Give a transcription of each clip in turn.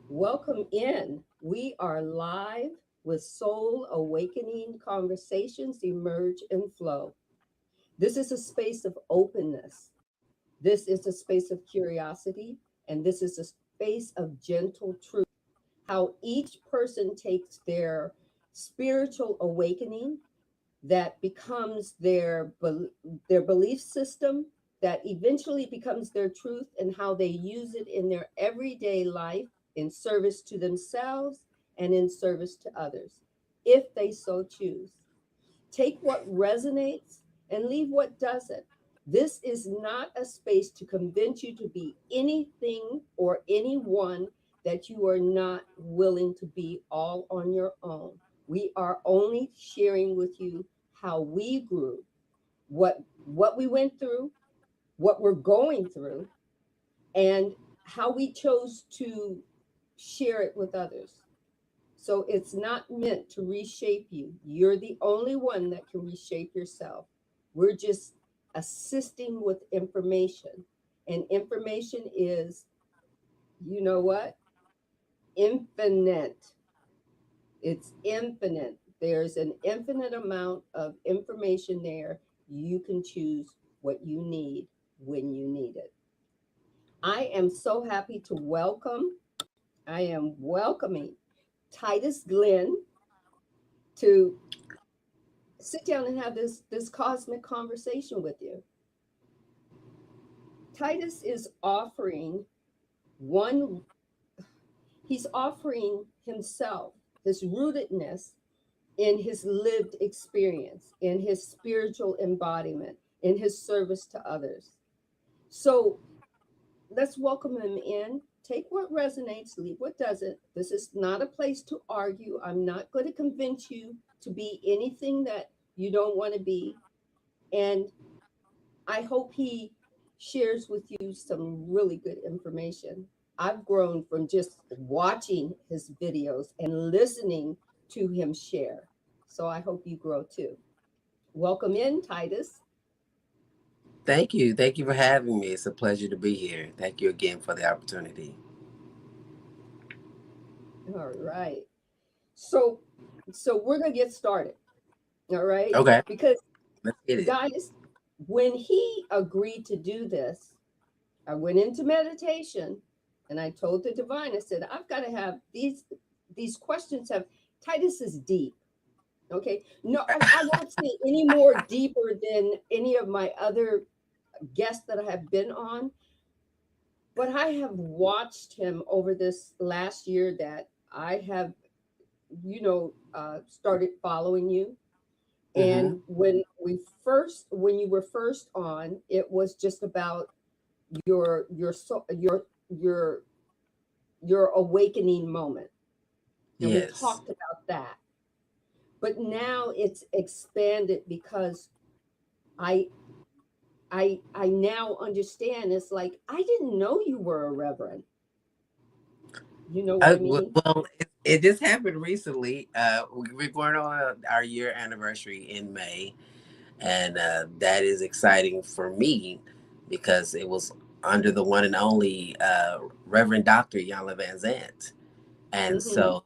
Welcome in. We are live with Soul Awakening Conversations Emerge and Flow. This is a space of openness. This is a space of curiosity. And this is a space of gentle truth. How each person takes their spiritual awakening that becomes their belief system, that eventually becomes their truth, and how they use it in their everyday life in service to themselves and in service to others, if they so choose. Take what resonates and leave what doesn't. This is not a space to convince you to be anything or anyone that you are not willing to be all on your own. We are only sharing with you how we grew, what we went through, what we're going through, and how we chose to share it with others. So it's not meant to reshape you. You're the only one that can reshape yourself. We're just assisting with information. And information is, you know what? Infinite. It's infinite. There's an infinite amount of information there. You can choose what you need when you need it. I am so happy to I am welcoming Titus Glenn to sit down and have this cosmic conversation with you. Titus is one he's offering himself, his rootedness in his lived experience, in his spiritual embodiment, in his service to others. So let's welcome him in. Take what resonates, leave what doesn't. This is not a place to argue. I'm not going to convince you to be anything that you don't want to be. And I hope he shares with you some really good information. I've grown from just watching his videos and listening to him share. So I hope you grow too. Welcome in, Titus. Thank you. Thank you for having me. It's a pleasure to be here. Thank you again for the opportunity. All right. So so we're gonna get started. All right. Okay, Because let's get it. guys, when he agreed to do this, I went into meditation and I told the divine, I said, I've got to have these questions have Titus is deep. Okay. No, I won't say any more deeper than any of my other guests that I have been on, but I have watched him over this last year that I have, started following you. Mm-hmm. And when you were first on, it was just about your your awakening moment, and we Yes. talked about that. But now it's expanded because I I now understand. It's like I didn't know you were a reverend. You know what I mean? It just happened recently. We're going on our year anniversary in May, and that is exciting for me because it was under the one and only Reverend Dr. Yanla Van Zant. And Mm-hmm. so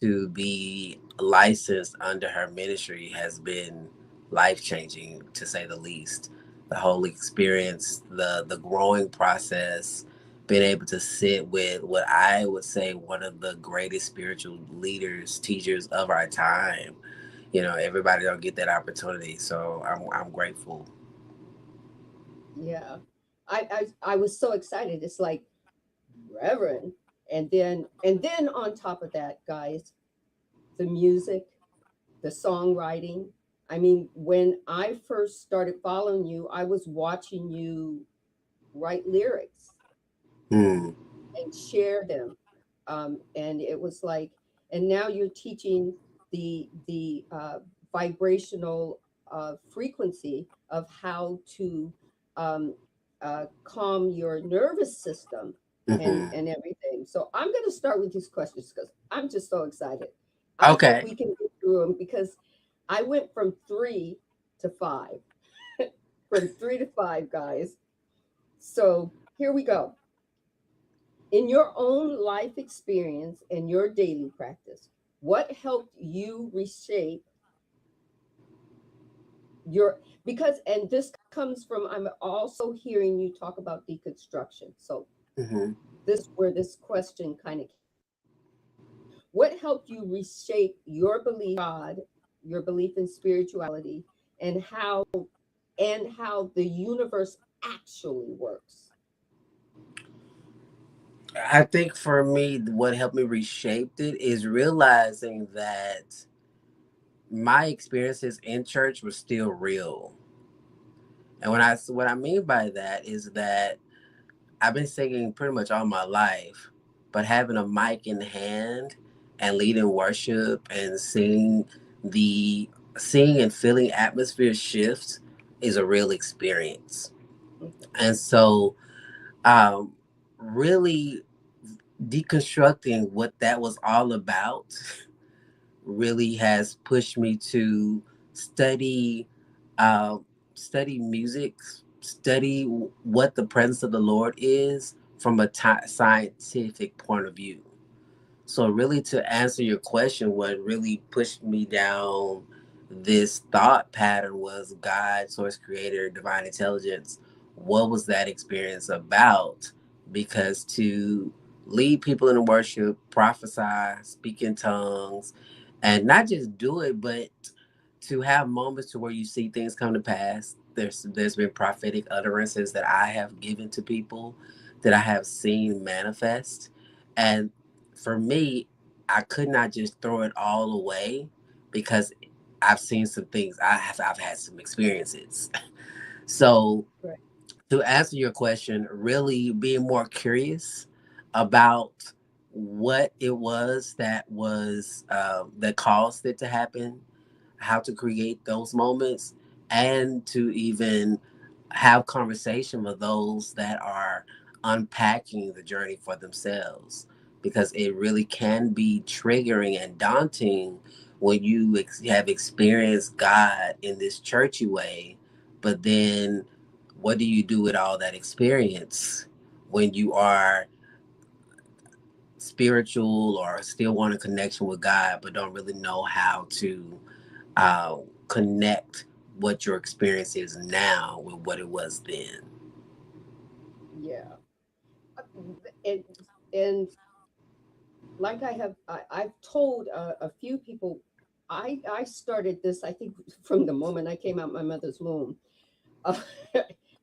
to be licensed under her ministry has been life changing, to say the least. The whole experience, the growing process, being able to sit with what I would say one of the greatest spiritual leaders, teachers of our time. Everybody don't get that opportunity, so I'm grateful. Yeah. I was so excited. It's like Reverend. And then on top of that, guys, the music, the songwriting. I mean, when I first started following you, I was watching you write lyrics Hmm. and share them. And it was like, and now you're teaching the vibrational frequency of how to um, calm your nervous system Hmm. and everything. So I'm going to start with these questions because I'm just so excited. I hope Okay. we can get through them because I went from 3 to 5, from 3 to 5, guys. So here we go. In your own life experience and your daily practice, what helped you reshape your, because, and this comes from, I'm also hearing you talk about deconstruction. So Hmm. this where this question kind of came from. What helped you reshape your belief in God, your belief in spirituality, and how the universe actually works? I think for me, what helped me reshape it is realizing that my experiences in church were still real. And what I mean by that is that I've been singing pretty much all my life, but having a mic in hand and leading worship and the seeing and feeling atmosphere shift is a real experience. Okay. And so, um, really deconstructing what that was all about really has pushed me to study uh, study music, study what the presence of the Lord is from a scientific point of view. So, really, to answer your question, what really pushed me down this thought pattern was God, source creator, divine intelligence. What was that experience about? Because to lead people in worship, prophesy, speak in tongues, and not just do it, but to have moments to where you see things come to pass. There's been prophetic utterances that I have given to people that I have seen manifest. And for me, I could not just throw it all away because I've seen some things. I've had some experiences. So Right. to answer your question, really being more curious about what it was that caused it to happen, how to create those moments, and to even have conversation with those that are unpacking the journey for themselves, because it really can be triggering and daunting when you have experienced God in this churchy way, but then what do you do with all that experience when you are spiritual or still want a connection with God, but don't really know how to uh, connect what your experience is now with what it was then? Yeah. And and like I've told a few people, I started this, I think, from the moment I came out my mother's womb, uh,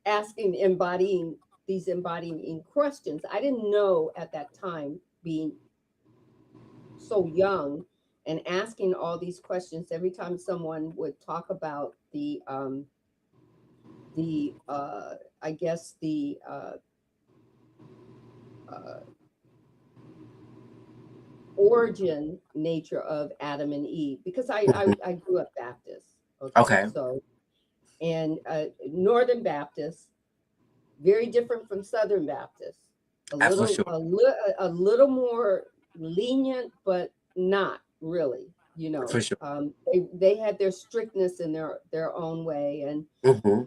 asking, embodying these embodying questions. I didn't know at that time, being so young and asking all these questions every time someone would talk about the I guess uh, origin nature of Adam and Eve, because Mhm. I grew up Baptist. Okay, Okay. so, and Northern Baptist, very different from Southern Baptist. For sure. A little more lenient, but not really. For sure. They had their strictness in their own way, and Hmm.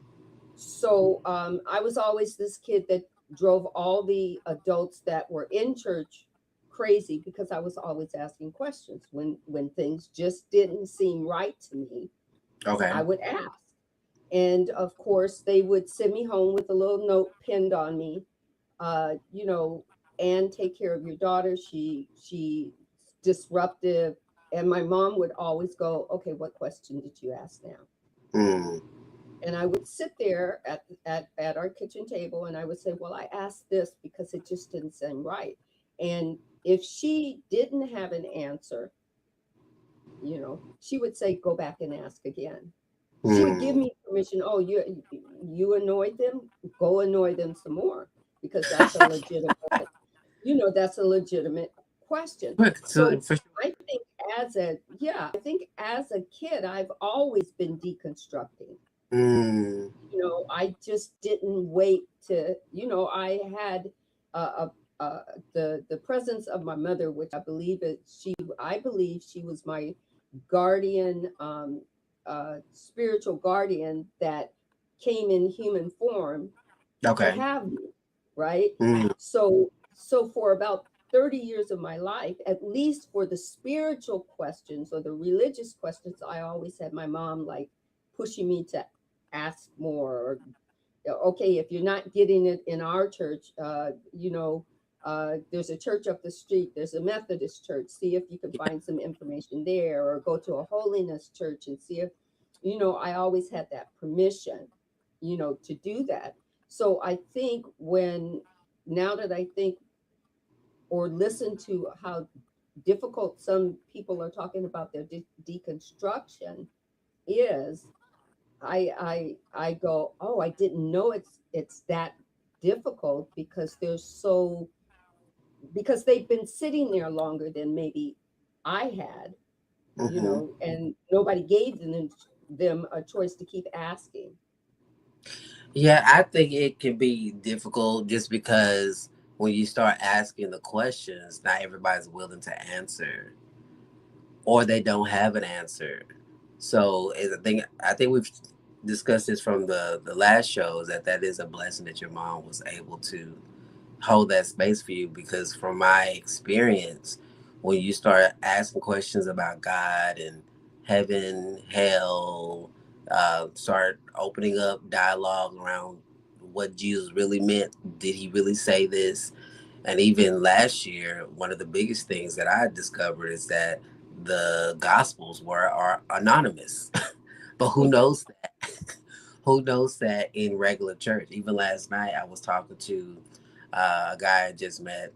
so I was always this kid that drove all the adults that were in church crazy, because I was always asking questions when things just didn't seem right to me. Okay. I would ask. And of course, they would send me home with a little note pinned on me. You know, and take care of your daughter. She's disruptive. And my mom would always go, okay, what question did you ask now? Mm. And I would sit there at our kitchen table, and I would say, well, I asked this because it just didn't seem right. And if she didn't have an answer, she would say, go back and ask again. She would give Mm. me permission. Oh, you annoyed them, go annoy them some more, because that's a legitimate question. So So for sure. I think I think as a kid, I've always been deconstructing. Mm. I just didn't wait to, I had a the presence of my mother, which I believe she was my guardian, spiritual guardian that came in human form to Okay. have me, right? Mm. So So for about 30 years of my life, at least for the spiritual questions or the religious questions, I always had my mom like pushing me to ask more, or okay, if you're not getting it in our church, there's a church up the street, there's a Methodist church, see if you can find some information there, or go to a holiness church and see if, I always had that permission, to do that. So I think now that I think or listen to how difficult some people are talking about their deconstruction is, I go, oh, I didn't know it's that difficult, because because they've been sitting there longer than maybe I had, Hmm. and nobody gave them a choice to keep asking. Yeah, I think it can be difficult just because when you start asking the questions, not everybody's willing to answer, or they don't have an answer. So I think we've discussed this from the last shows, that is a blessing that your mom was able to hold that space for you, because from my experience, when you start asking questions about God and heaven, hell, start opening up dialogue around what Jesus really meant, did he really say this? And even last year, one of the biggest things that I discovered is that the gospels are anonymous. But who knows that? Who knows that in regular church? Even last night, I was talking to a guy I just met,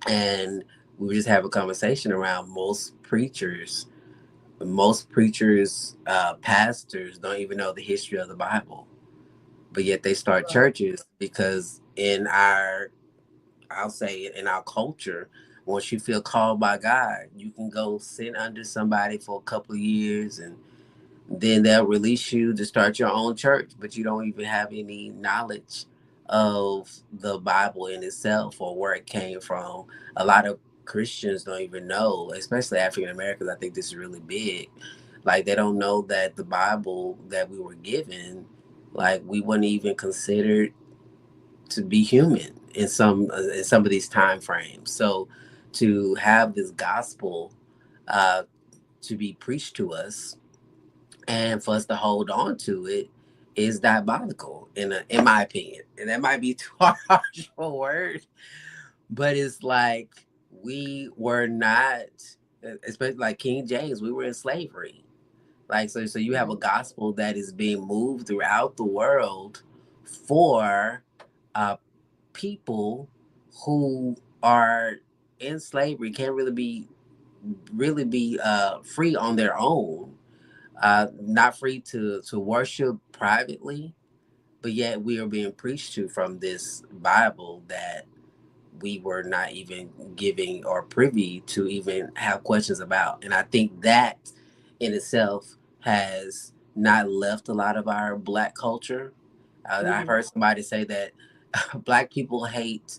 and we were just having a conversation around most preachers, pastors don't even know the history of the Bible, but yet they start Right. churches because I'll say in our culture, once you feel called by God, you can go sit under somebody for a couple of years, and then they'll release you to start your own church, but you don't even have any knowledge of the Bible in itself or where it came from. A lot of Christians don't even know, especially African Americans. I think this is really big. Like, they don't know that the Bible that we were given, like, we weren't even considered to be human in some of these time frames. So to have this gospel uh, to be preached to us, and for us to hold on to it, is diabolical in my opinion. And that might be too harsh for a word, but it's like we were not, especially like King James, we were in slavery. Like, so you have a Right. gospel that is being moved throughout the world for uh, people who are in slavery, can't really be free on their own, not free to worship privately, but yet we are being preached to from this Bible that we were not even giving or privy to even have questions about. And I think that in itself has not left a lot of our Black culture. I've Hmm. heard somebody say that Black people hate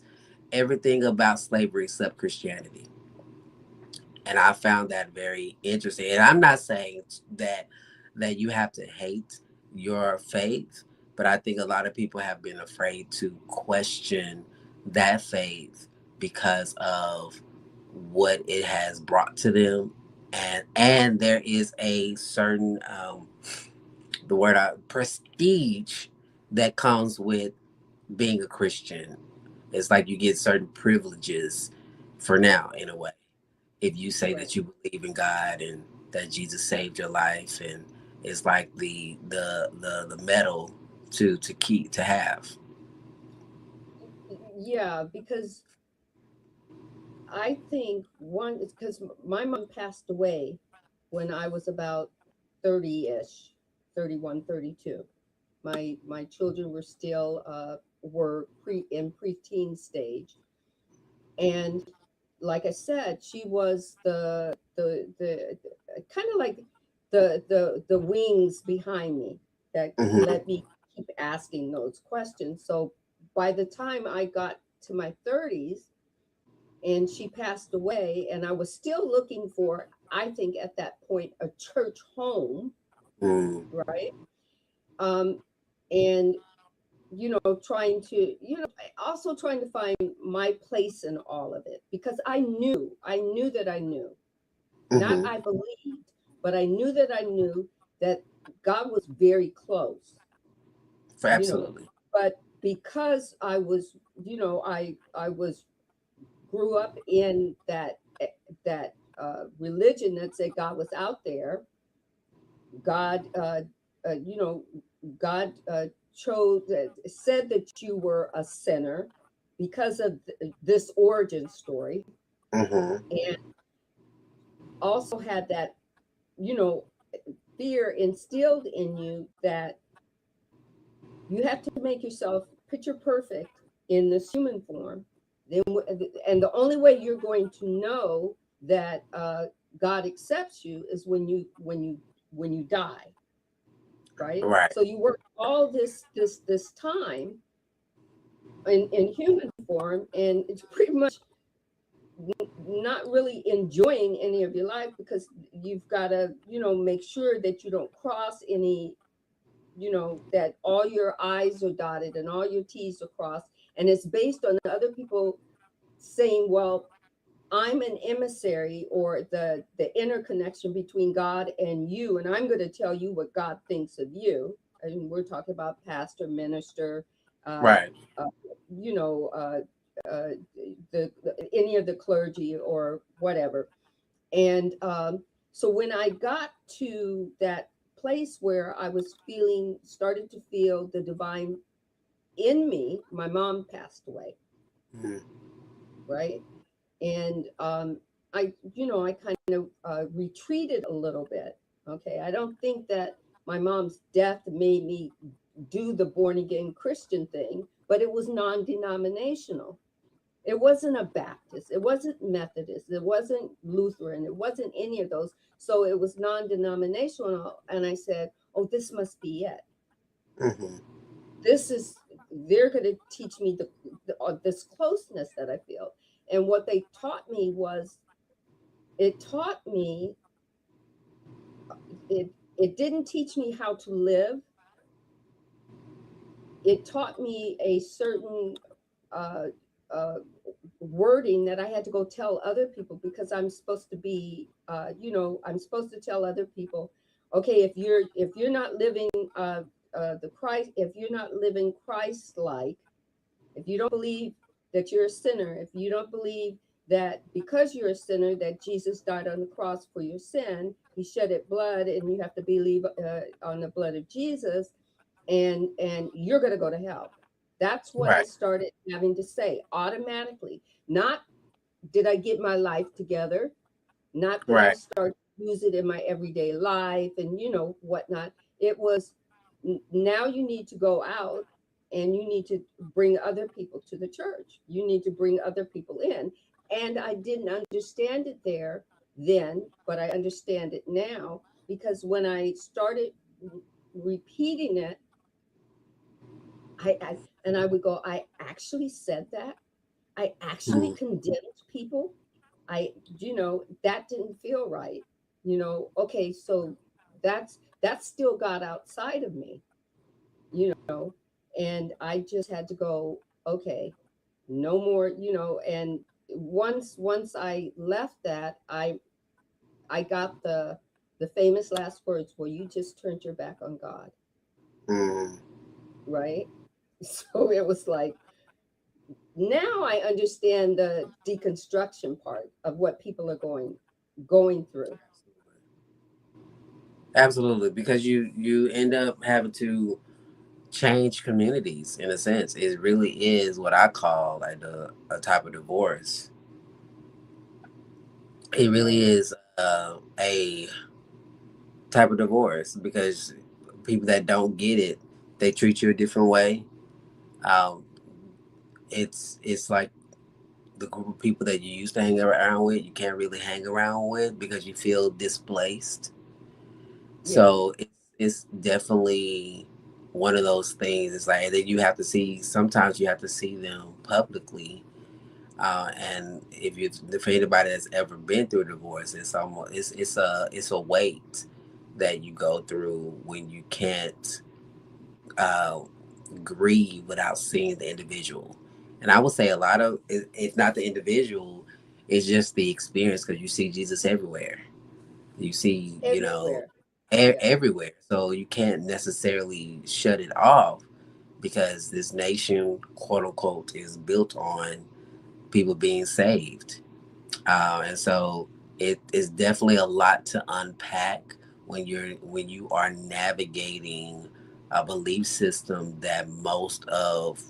everything about slavery except Christianity. And I found that very interesting. And I'm not saying that you have to hate your faith, but I think a lot of people have been afraid to question that faith because of what it has brought to them. And there is a certain the word prestige that comes with being a Christian. It's like you get certain privileges for now, in a way, if you say Right. that you believe in God and that Jesus saved your life, and it's like the medal to keep to have. Yeah, because I think one is because my mom passed away when I was about 30-ish, 31, 32. My children were still were in preteen stage, and like I said, she was the kind of like the wings behind me that Hmm. let me keep asking those questions. So by the time I got to my 30s and she passed away, and I was still looking for, I think at that point, a church home, Mm. right? um and trying to, also trying to find my place in all of it, because I knew that I knew, not Mm-hmm. I believed, but I knew that I knew that God was very close, For you know, absolutely. but because I was, I was grew up in that religion that said God was out there. God, you know, God chose said that you were a sinner because of this origin story, Mm-hmm. and also had that, you know, fear instilled in you that you have to make yourself picture perfect in this human form. Then, and the only way you're going to know that God accepts you is when you die, right? Right. So you work all this time in human form, and it's pretty much not really enjoying any of your life, because you've got to, make sure that you don't cross any, that all your I's are dotted and all your T's are crossed. And it's based on other people saying, well, I'm an emissary, or the interconnection between God and you, and I'm going to tell you what God thinks of you. And we're talking about pastor, minister, uh, Right. uh, you know, uh, any of the clergy or whatever. And so when I got to that place where I was started to feel the divine in me, my mom passed away, Mm-hmm. right? And I kind of retreated a little bit. Okay, I don't think that my mom's death made me do the born again Christian thing, but it was non-denominational. It wasn't a Baptist, it wasn't Methodist, it wasn't Lutheran, it wasn't any of those. So it was non-denominational, and I said, "Oh, this must be it. Mm-hmm. This is they're going to teach me this closeness that I feel." And what they taught me was, it taught me it didn't teach me how to live. It taught me a certain uh, uh, wording that I had to go tell other people, because I'm supposed to be, I'm supposed to tell other people, okay, if you're not living the Christ, if you're not living Christ like, if you don't believe that you're a sinner, if you don't believe that because you're a sinner that Jesus died on the cross for your sin, he shed it blood, and you have to believe on the blood of Jesus, and you're going to go to hell. That's what I Right. started having to say automatically. Not did I get my life together, not that I Right. started to use it in my everyday life and whatnot. It was, now you need to go out and you need to bring other people to the church. You need to bring other people in. And I didn't understand it there then, but I understand it now, because when I started repeating it, and I would go, I actually said that. I actually Mm-hmm. condemned people. That didn't feel right. Okay, so that's still got outside of me, and I just had to go, okay, no more, and once I left that, I got the famous last words, well, you just turned your back on God, Mm-hmm. right? So it was like, now I understand the deconstruction part of what people are going through. Absolutely, because you end up having to change communities in a sense. It really is what I call like a type of divorce. It really Right. is a type of divorce because people that don't get it, they treat you a different way. Um, it's like the group of people that you used to hang around with, you can't really hang around with because you feel displaced. Yeah. So it's definitely one of those things. It's like, and then you have to see. Sometimes you have to see them publicly. And if anybody that's ever been through a divorce, it's a weight that you go through when you can't. Uh, grieve without seeing the individual. And I would say a lot of it's not the individual, it's just the experience because you see Jesus everywhere. You see, everywhere. Yeah. everywhere. So you can't necessarily shut it off because this nation, quote unquote, is built on people being saved. And so it is definitely a lot to unpack when you are navigating a belief system that most of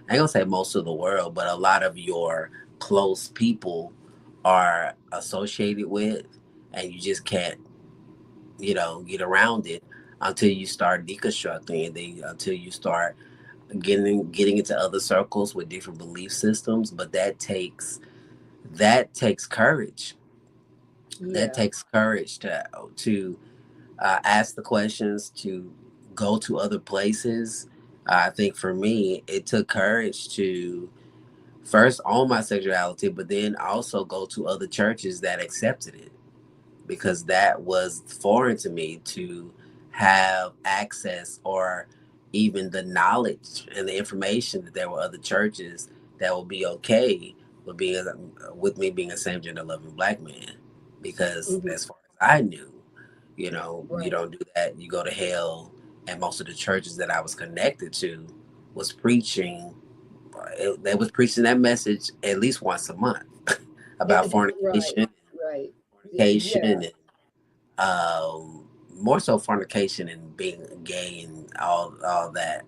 I ain't gonna say most of the world, but a lot of your close people are associated with, and you just can't, get around it until you start deconstructing, and then until you start getting into other circles with different belief systems. But that takes courage. That Yeah. takes courage to ask the questions, to go to other places. I think for me, it took courage to first own my sexuality, but then also go to other churches that accepted it because that was foreign to me to have access or even the knowledge and the information that there were other churches that would be okay with me being a same gender loving black man. Because Hmm. as far as I knew, you Right. don't do that, you go to hell. And most of the churches that I was connected to was preaching they was preaching that message at least once a month about Right. fornication, Right. fornication, Yeah. and more so fornication and being gay and all that.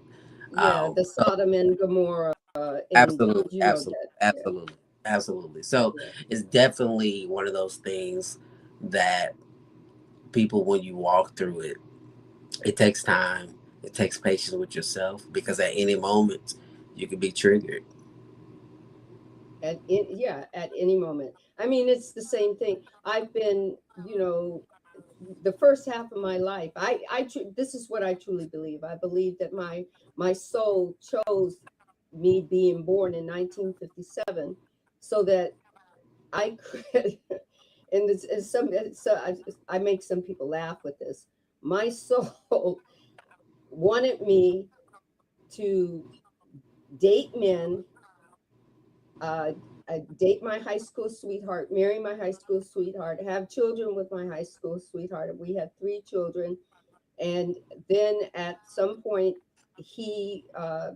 Yeah. The So Sodom and Gomorrah, and absolutely, you know absolutely, that. Yeah. absolutely, absolutely. So Yeah. it's definitely one of those things that people, when you walk through it, it takes time. It takes patience with yourself because at any moment you can be triggered. Yeah, at any moment. I mean, it's the same thing. I've been, the first half of my life, this is what I truly believe. I believe that my soul chose me being born in 1957 so that I could, and I make some people laugh with this. My soul wanted me to date men, uh, date my high school sweetheart, marry my high school sweetheart, have children with my high school sweetheart. We had three children, and then at some point,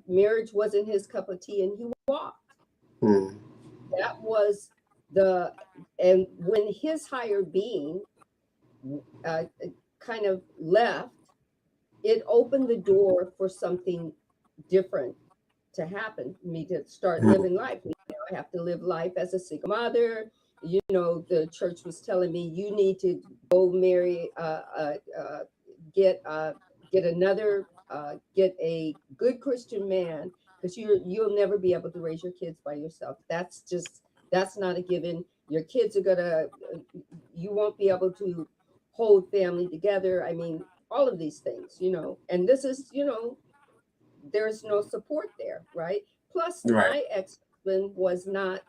marriage wasn't his cup of tea, and he walked. Hmm. That was the and when his higher being uh, kind of left, it opened the door for something different to happen, me to start Hmm. living life. Now I have to live life as a single mother. The church was telling me you need to go marry, get get another, get a good Christian man, because you'll never be able to raise your kids by yourself. That's not a given. Your kids are gonna, you won't be able to hold family together. I mean, all of these things, and this is, there's no support there, right? Plus, Right. my ex-husband was not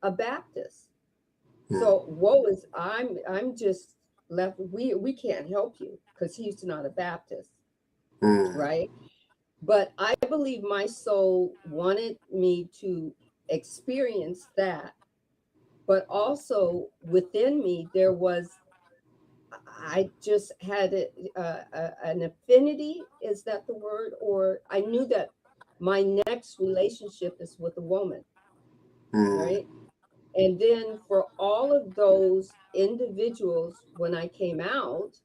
a Baptist. Hmm. So woe is I'm just left. We can't help you because he's not a Baptist, Hmm. right? But I believe my soul wanted me to experience that, but also within me there was, I just had an affinity. Is that the word? Or I knew that my next relationship is with a woman, Hmm. right? And then for all of those individuals, when I came out,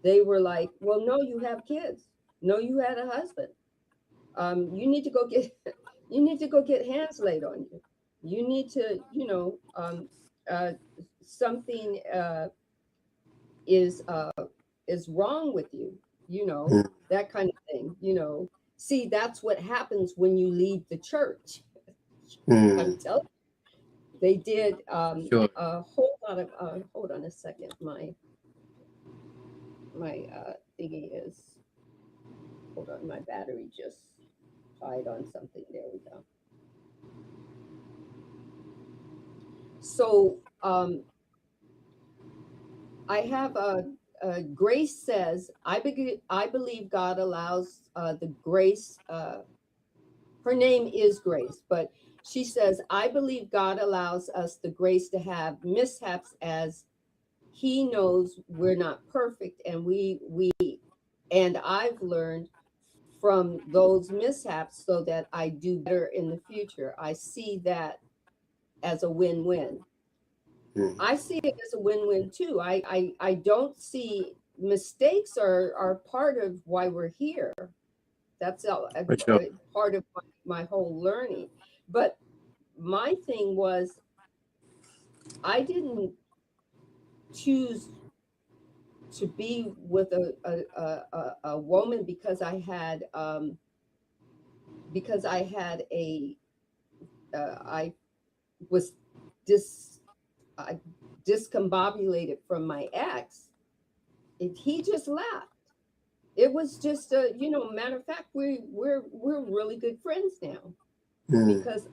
they were like, "Well, no, you have kids. No, you had a husband. You need to go get, you need to go get hands laid on you. You need to, uh, something is is wrong with you, that kind of thing. See, that's what happens when you leave the church. Hmm. I'm telling you, they did Sure. a whole lot of, hold on a second, my thingy is, hold on, my battery just died on something. There we go. So I have Grace says, I believe God allows the grace. her name is Grace, but she says, I believe God allows us the grace to have mishaps as he knows we're not perfect, and and I've learned from those mishaps so that I do better in the future. I see that as a win-win. Mm, I see it as a win-win too. I don't see mistakes are part of why we're here. That's for sure. a part of my whole learning. But my thing was, I didn't choose to be with a woman because I had I was dis I discombobulated from my ex. He just left. It was just a, matter of fact, we're really good friends now Mm, because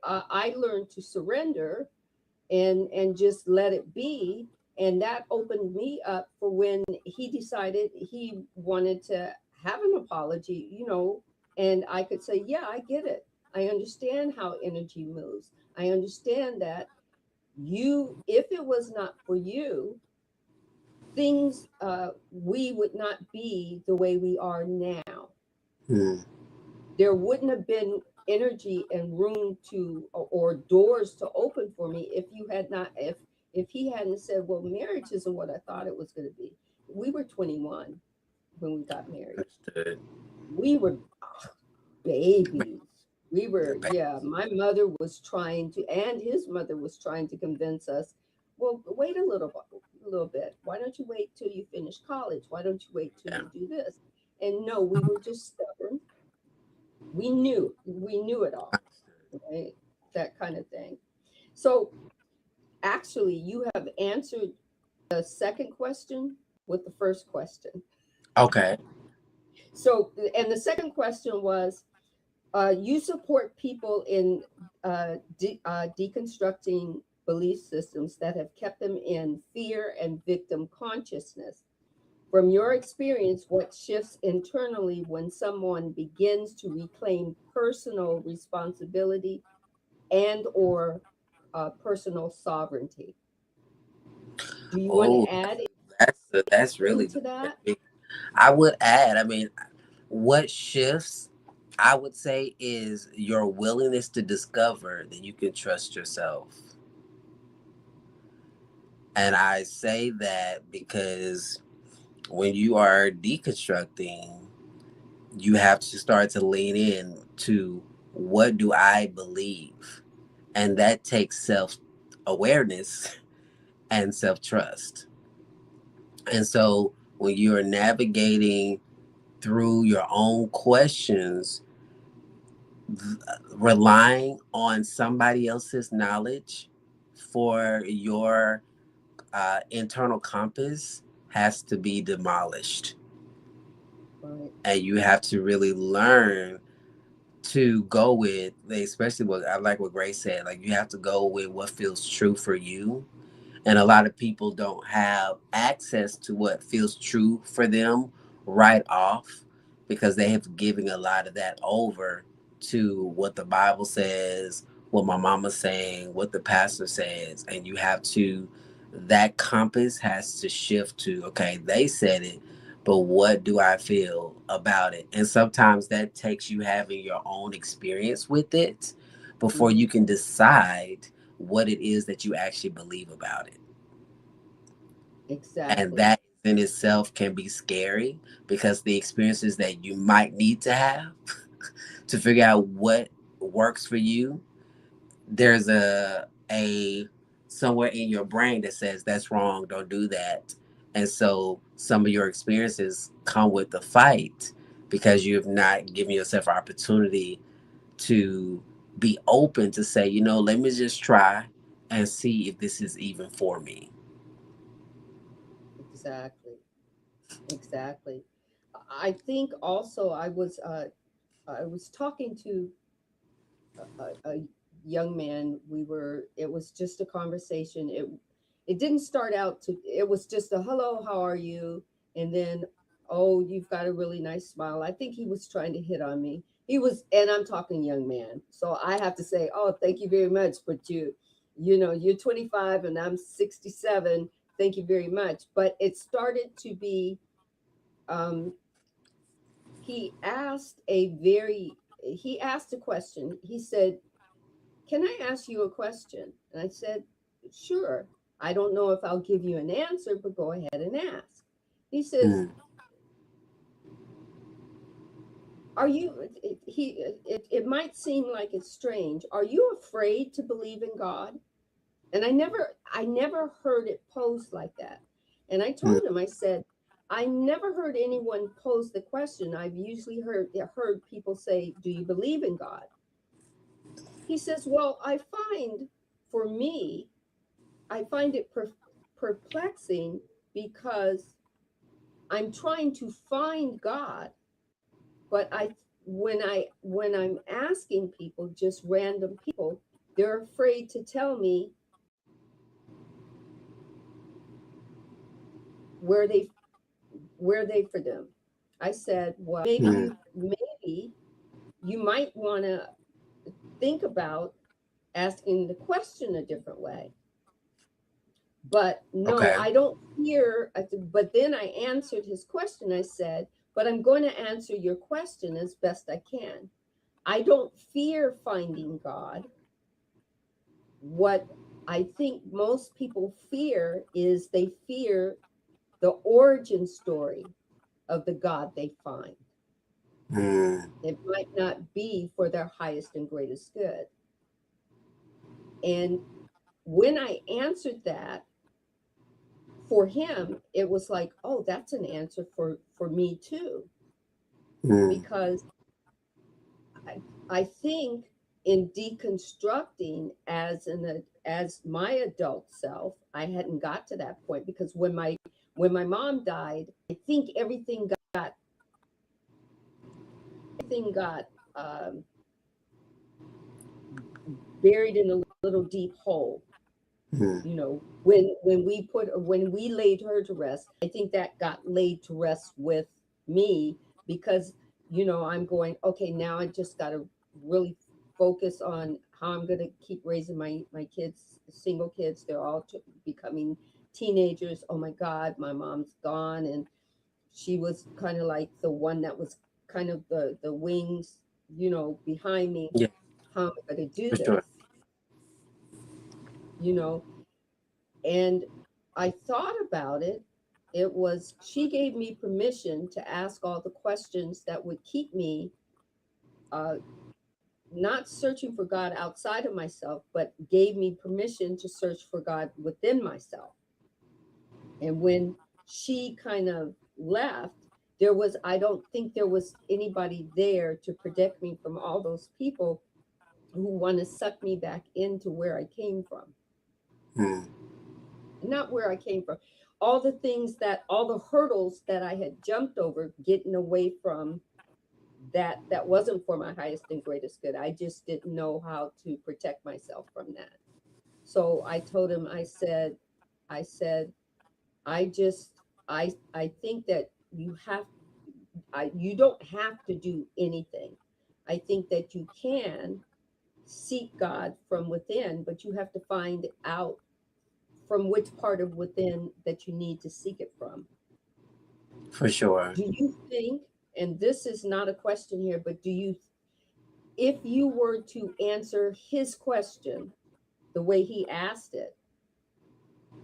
I learned to surrender and just let it be, and that opened me up for when he decided he wanted to have an apology, and I could say, yeah, I get it. I understand how energy moves. I understand that if it was not for you, things we would not be the way we are now. mm. There wouldn't have been energy and room to or doors to open for me if you had not if he hadn't said, well, marriage isn't what I thought it was going to be. We were 21 when we got married. Understood. We were babies. We The were, ba- yeah, my mother was trying to, and his mother was trying to convince us, well, wait a little bit. Why don't you wait till you finish college? Why don't you wait till yeah. you do this? And no, we were just stubborn. We knew it all, right? That kind of thing. So actually, you have answered the second question with the first question. Okay. So, and the second question was, you support people in deconstructing belief systems that have kept them in fear and victim consciousness. From your experience, what shifts internally when someone begins to reclaim personal responsibility and or personal sovereignty? Do you want Oh, to add that's really anything to good. that? I would add, I mean, what shifts, I would say, is your willingness to discover that you can trust yourself. And I say that because when you are deconstructing, you have to start to lean in to what do I believe? And that takes self awareness and self trust. And so when you're navigating through your own questions, relying on somebody else's knowledge for your internal compass has to be demolished. Right. And you have to really learn to go with, especially what I like what Grace said, like you have to go with what feels true for you. And a lot of people don't have access to what feels true for them right off because they have given a lot of that over to what the Bible says, what my mama's saying, what the pastor says. And you have to, that compass has to shift to, okay, they said it, but what do I feel about it? And sometimes that takes you having your own experience with it before Hmm. you can decide what it is that you actually believe about it. And Exactly. that in itself can be scary because the experiences that you might need to have to figure out what works for you, there's a somewhere in your brain that says that's wrong, don't do that. And so some of your experiences come with the fight because you have not given yourself an opportunity to be open to say, let me just try and see if this is even for me. Exactly. Exactly. I think also I was talking to a young man. It was just a conversation. It didn't start out to, it was just a hello, how are you? And then, oh, you've got a really nice smile. I think he was trying to hit on me. He was, and I'm talking young man. So I have to say, oh, thank you very much. But you're 25 and I'm 67. Thank you very much. But it started to be, um, he asked a question. He said, can I ask you a question? And I said, sure. I don't know if I'll give you an answer, but go ahead and ask. He says, Mm. are you, it might seem like it's strange. Are you afraid to believe in God? And I never heard it posed like that. And I Mm. told him, I said, I never heard anyone pose the question. I've usually heard people say, do you believe in God? He says, well, for me, I find it perplexing because I'm trying to find God, but when I'm asking people, just random people, they're afraid to tell me where they where they for them. I said, well, Mm. maybe you might want to think about asking the question a different way. But no, Okay. I don't fear. But then I answered his question. I said, but I'm going to answer your question as best I can. I don't fear finding God. What I think most people fear is they fear the origin story of the God they find. Mm. It might not be for their highest and greatest good. And when I answered that, for him, it was like, oh, that's an answer for me too. Mm. Because I think in deconstructing as my adult self, I hadn't got to that point because when my mom died, I think everything got um, buried in a little deep hole. Mm. When we laid her to rest, I think that got laid to rest with me because I'm going, okay, now I just got to really focus on how I'm going to keep raising my kids, single kids. They're all becoming teenagers. Oh my god, my mom's gone, and she was kind of like the one that was kind of the wings, behind me. Yeah, How am I going to do for this? sure. you know And I thought about it. She gave me permission to ask all the questions that would keep me uh, not searching for God outside of myself, but gave me permission to search for God within myself. And when she kind of left, I don't think there was anybody there to protect me from all those people who want to suck me back into where I came from. Mm. Not where I came from, all the hurdles that I had jumped over, getting away from that wasn't for my highest and greatest good. I just didn't know how to protect myself from that. So I told him, I said, I just, I think that you don't have to do anything. I think that you can seek God from within, but you have to find out from which part of within that you need to seek it from. For sure. Do you think, and this is not a question here, but if you were to answer his question the way he asked it,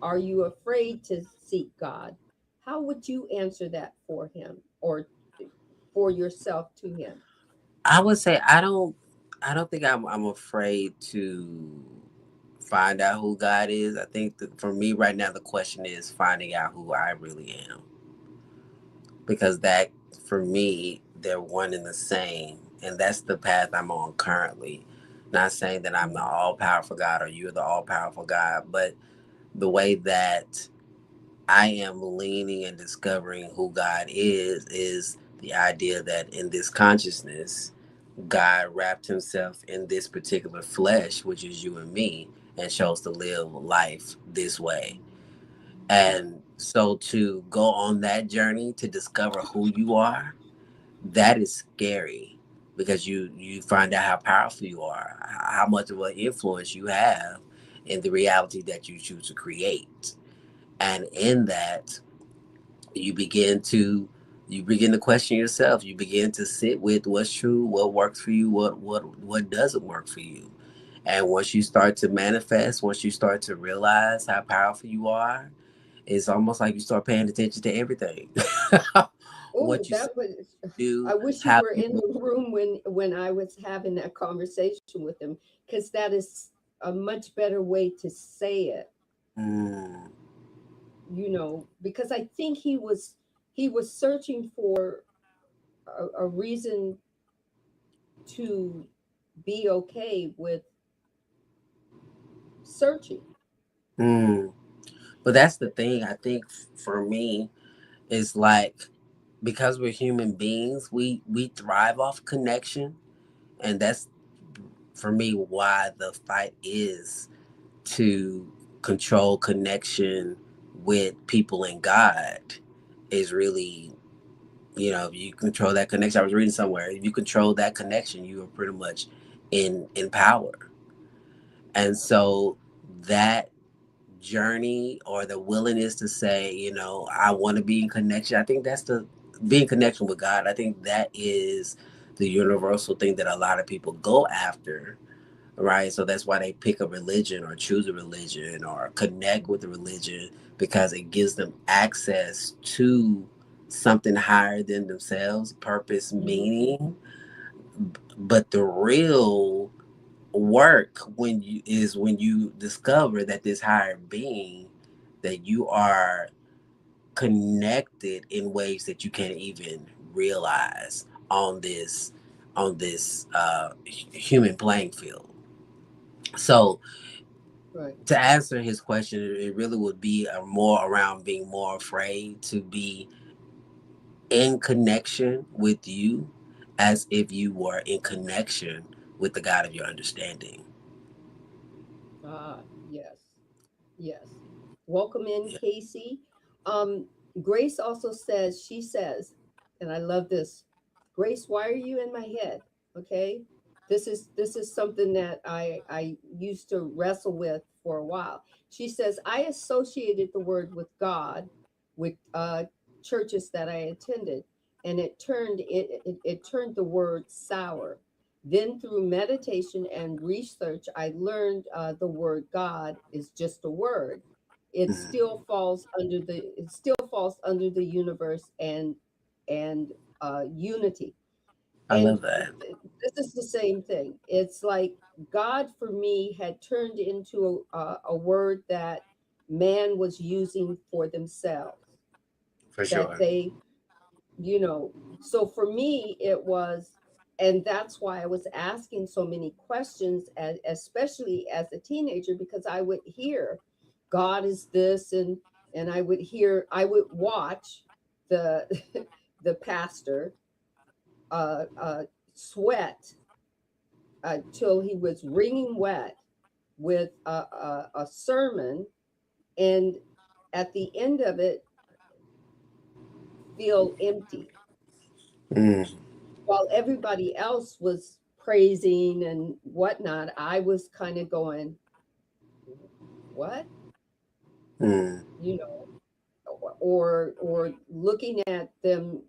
are you afraid to seek God? How would you answer that for him or for yourself to him? I would say I don't think I'm afraid to find out who God is. I think that for me right now the question is finding out who I really am. Because that for me they're one and the same. And that's the path I'm on currently. Not saying that I'm the Mhm. all powerful God or you're the all powerful God, but the way that I am leaning and discovering who God is the idea that in this consciousness God wrapped himself in this particular flesh, which is you and me, and chose to live life this way. And so to go on that journey to discover who you are, that is scary because you find out how powerful you are, how much of an influence you have in the reality that you choose to create. And in that, you begin to you begin to question yourself. You begin to sit with what's true, what works for you, what doesn't work for you. And once you start to manifest, once you start to realize how powerful you are, it's almost like you start paying attention to everything. Oh, What you say, that was. do, I wish you how were you in move. the room when I was having that conversation with him, because that is a much better way to say it. Mm, Because I think he was searching for a reason to be okay with searching. mm. But that's the thing. I think for me, is like, because we're human beings, we thrive off connection, and that's for me why the fight is to control connection with people in God is really, if you control that connection. I was reading somewhere, if you control that connection, you are pretty much in power. And so that journey, or the willingness to say, I want to be in connection. I think that's the be in connection with God. I think that is the universal thing that a lot of people go after, right? So that's why they pick a religion or choose a religion or connect with a religion, because it gives them access to something higher than themselves, purpose, Hmm. meaning. But the real work when you discover that this higher being, that you are connected in ways that you can't even realize on this human playing field. So Right. to answer his question, it really would be more around being more afraid to be in connection with you, as if you were in connection with the God of your understanding. Ah, yes. Yes. Welcome in, Yeah. Casey. Um, Grace also she says, and I love this. Grace, why are you in my head? Okay. This is something that I used to wrestle with for a while. She says, I associated the word with God with churches that I attended, and it turned the word sour. Then, through meditation and research, I learned the word God is just a word. Mhm. It still falls under the universe and unity. I And love that. this is the same thing. It's like God for me had turned into a word that man was using for themselves. For That sure. so for me it was, and that's why I was asking so many questions, especially as a teenager, because I would hear God is this, and I would watch the the pastor sweat till he was wringing wet with a sermon, and at the end of it feel empty, Mm, while everybody else was praising and whatnot. I was kind of going, what? mm. You or looking at them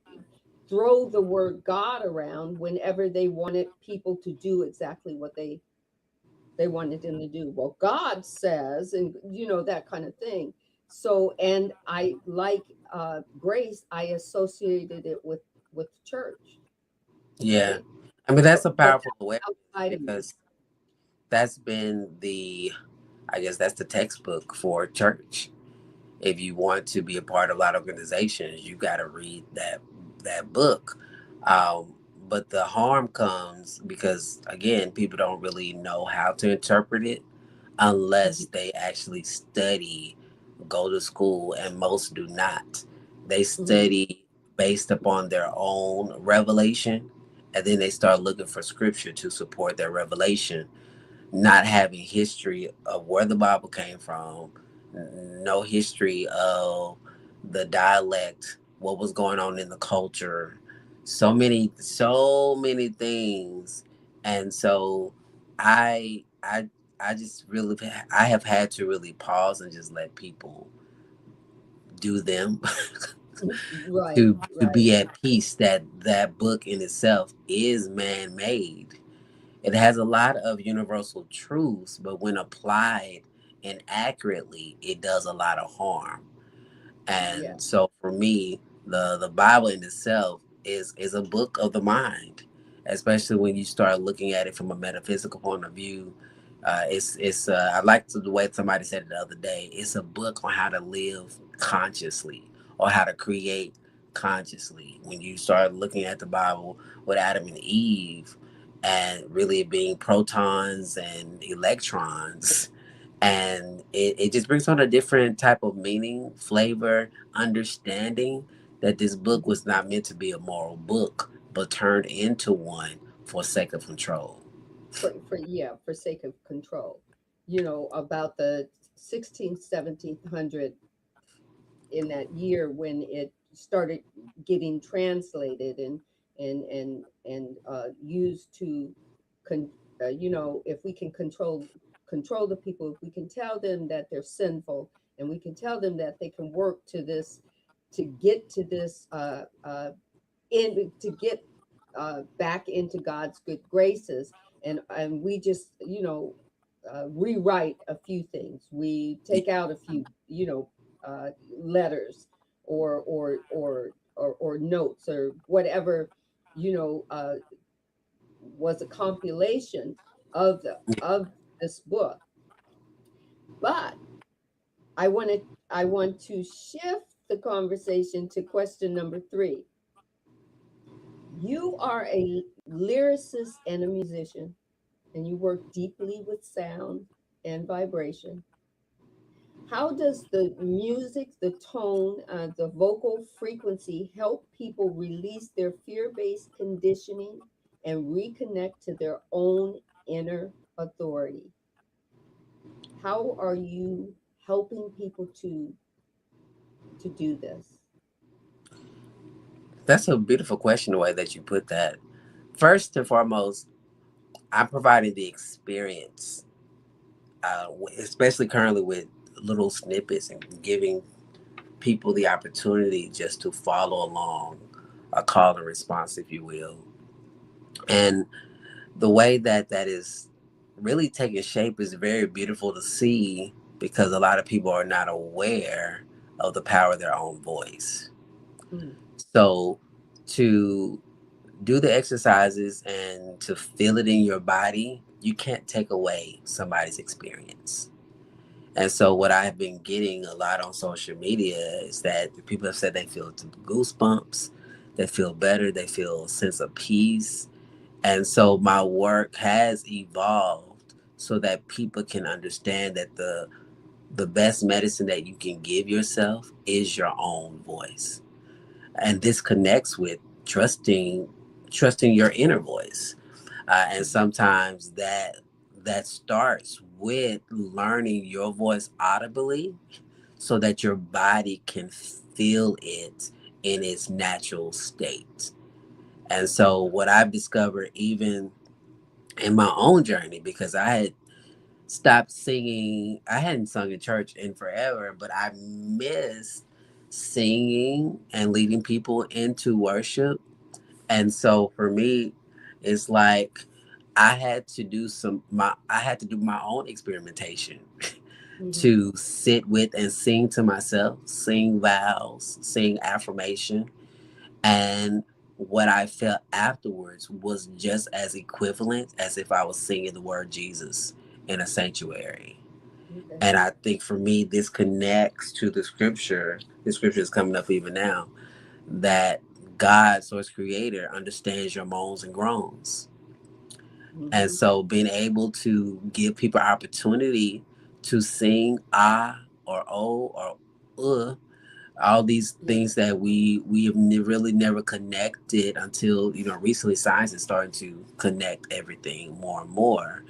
throw the word God around whenever they wanted people to do exactly what they wanted them to do. Well, God says, and that kind of thing. So, and I like grace, I associated it with church. Yeah. Okay. I mean, that's a But powerful awareness, that's outside of me. because that's been I guess that's the textbook for church. If you want to be a part of a lot of organizations, you got to read that book. Um, but the harm comes because, again, people don't really know how to interpret it unless Mhm, they actually study, go to school, and most do not. They mhm. study based upon their own revelation, and then they start looking for scripture to support their revelation, not having history of where the Bible came from, no history of the dialect, what was going on in the culture, so many things. And so I I I just really I have had to really pause and just let people do them Right, to right. be at peace that that book in itself is man-made. It has a lot of universal truths, but when applied inaccurately, it does a lot of harm. Yeah, And so for me, the Bible in itself is a book of the mind, especially when you start looking at it from a metaphysical point of view. It's I like the way somebody said it the other day. It's a book on how to live consciously or how to create consciously. When you start looking at the Bible with Adam and Eve, and really being protons and electrons, and it just brings on a different type of meaning, flavor, understanding, that this book mhm. was not meant to be a moral book but turned into one for sake of control. For yeah, for sake of control. You know, about the 16th, 1700, in that year when it started getting translated and used to con- you know, if we can control the people, if we can tell them that they're sinful, and we can tell them that they can work to this, to get to this in to get back into God's good graces, and we just, you know, rewrite a few things. We take out a few, you know, letters or notes or whatever, you know, was a compilation of this book. But I want to shift the conversation to question number three. You are a lyricist and a musician, and you work deeply with sound and vibration. How does the music, the tone, the vocal frequency help people release their fear based conditioning and reconnect to their own inner authority? How are you helping people to do this? That's a beautiful question, the way that you put that. First and foremost, I'm providing the experience, especially currently with little snippets and giving people the opportunity just to follow along, a call and response, if you will. And the way that that is really taking shape is very beautiful to see, because a lot of people are not aware of the power of their own voice. Mm, So to do the exercises and to feel it in your body, you can't take away somebody's experience. And so what I've been getting a lot on social media is that people have said they feel goosebumps, they feel better, they feel a sense of peace. And so my work has evolved so that people can understand that the best medicine that you can give yourself is your own voice. And this connects with trusting your inner voice. And mhm, sometimes that starts with learning your voice audibly so that your body can feel it in its natural state. And so what I've discovered, even in my own journey, because I had stopped singing. I hadn't sung in church in forever, but I missed singing and leading people into worship. And so for me, it's like I had to do my own experimentation mhm, to sit with and sing to myself, sing vows, sing affirmation, and what I felt afterwards was just as equivalent as if I was singing the word Jesus in a sanctuary. okay. And I think for me, this connects to the scripture. The scripture is coming up even now, that God, source creator, understands your moans and groans. And Mhm, so being able to give people opportunity to sing ah or oh or all these yeah, things that we have really never connected until, recently science is starting to connect everything more and more.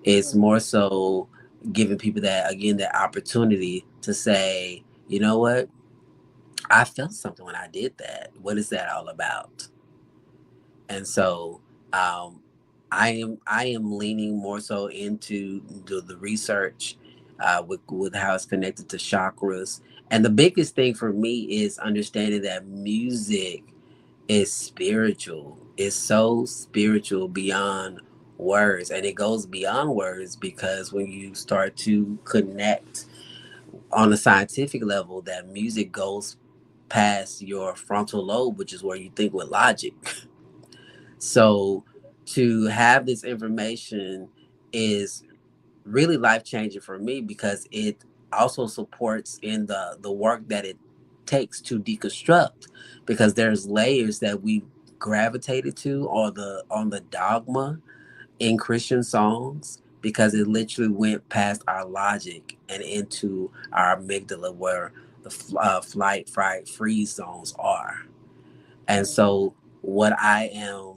It's right. more so giving people that, again, that opportunity to say, you know what, I felt something when I did that. What is that all about? And so um, I am leaning more so into the research with how it's connected to chakras. And the biggest thing for me is understanding that music is spiritual. It's so spiritual beyond words, and it goes beyond words because when you start to connect on a scientific level, that music goes past your frontal lobe, which is where you think with logic. So to have this information is really life changing for me because it also supports in the work that it takes to deconstruct, because there's layers that we gravitated to on the dogma in Christian songs, because it literally went past our logic and into our amygdala where the flight, fright, freeze zones are. And so what I am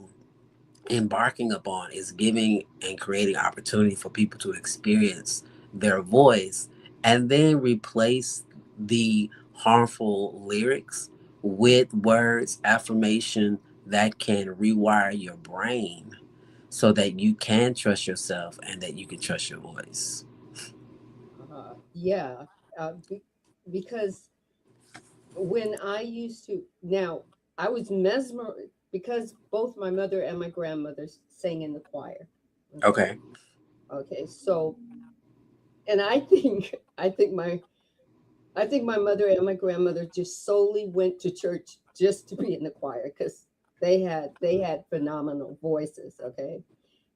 embarking upon is giving and creating opportunity for people to experience their voice, and then replace the harmful lyrics with words affirmation that can rewire your brain so that you can trust yourself and that you can trust your voice. Yeah, because when I used to, now I was mesmerized because both my mother and my grandmother sang in the choir. Okay. Okay. Okay. So, and I think, I think my mother and my grandmother just solely went to church just to be in the choir because they had phenomenal voices. Okay.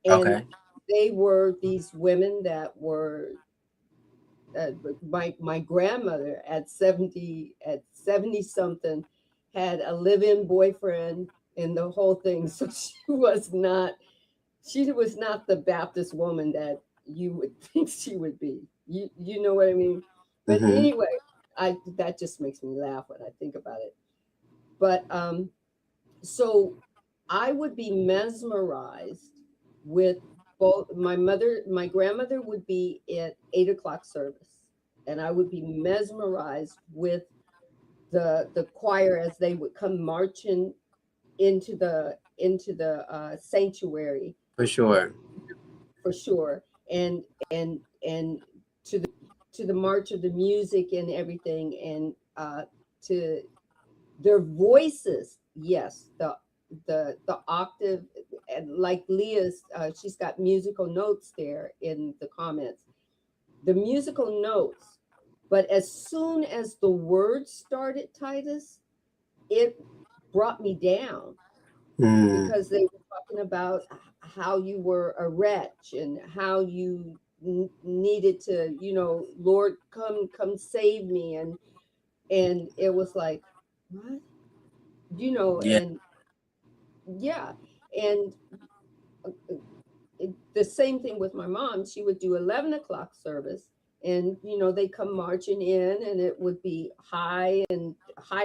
And Okay. they were these women that were my grandmother at 70 something had a live-in boyfriend and the whole thing. So she was not the Baptist woman that you would think she would be. You know what I mean? But Mm-hmm. anyway, I that just makes me laugh when I think about it. But so I would be mesmerized with both my grandmother would be at 8 o'clock service, and I would be mesmerized with the choir as they would come marching into the sanctuary, For sure. for sure, and to the march of the music and everything, and to their voices. Yes, the octave, and like Leah's, she's got musical notes there in the comments. The musical notes, but as soon as the words started, Titus, it brought me down Mm. because they were talking about how you were a wretch and how you needed to, Lord, come save me, and it was like, what, Yeah. and yeah, and the same thing with my mom. She would do 11 o'clock service, and they come marching in, and it would be high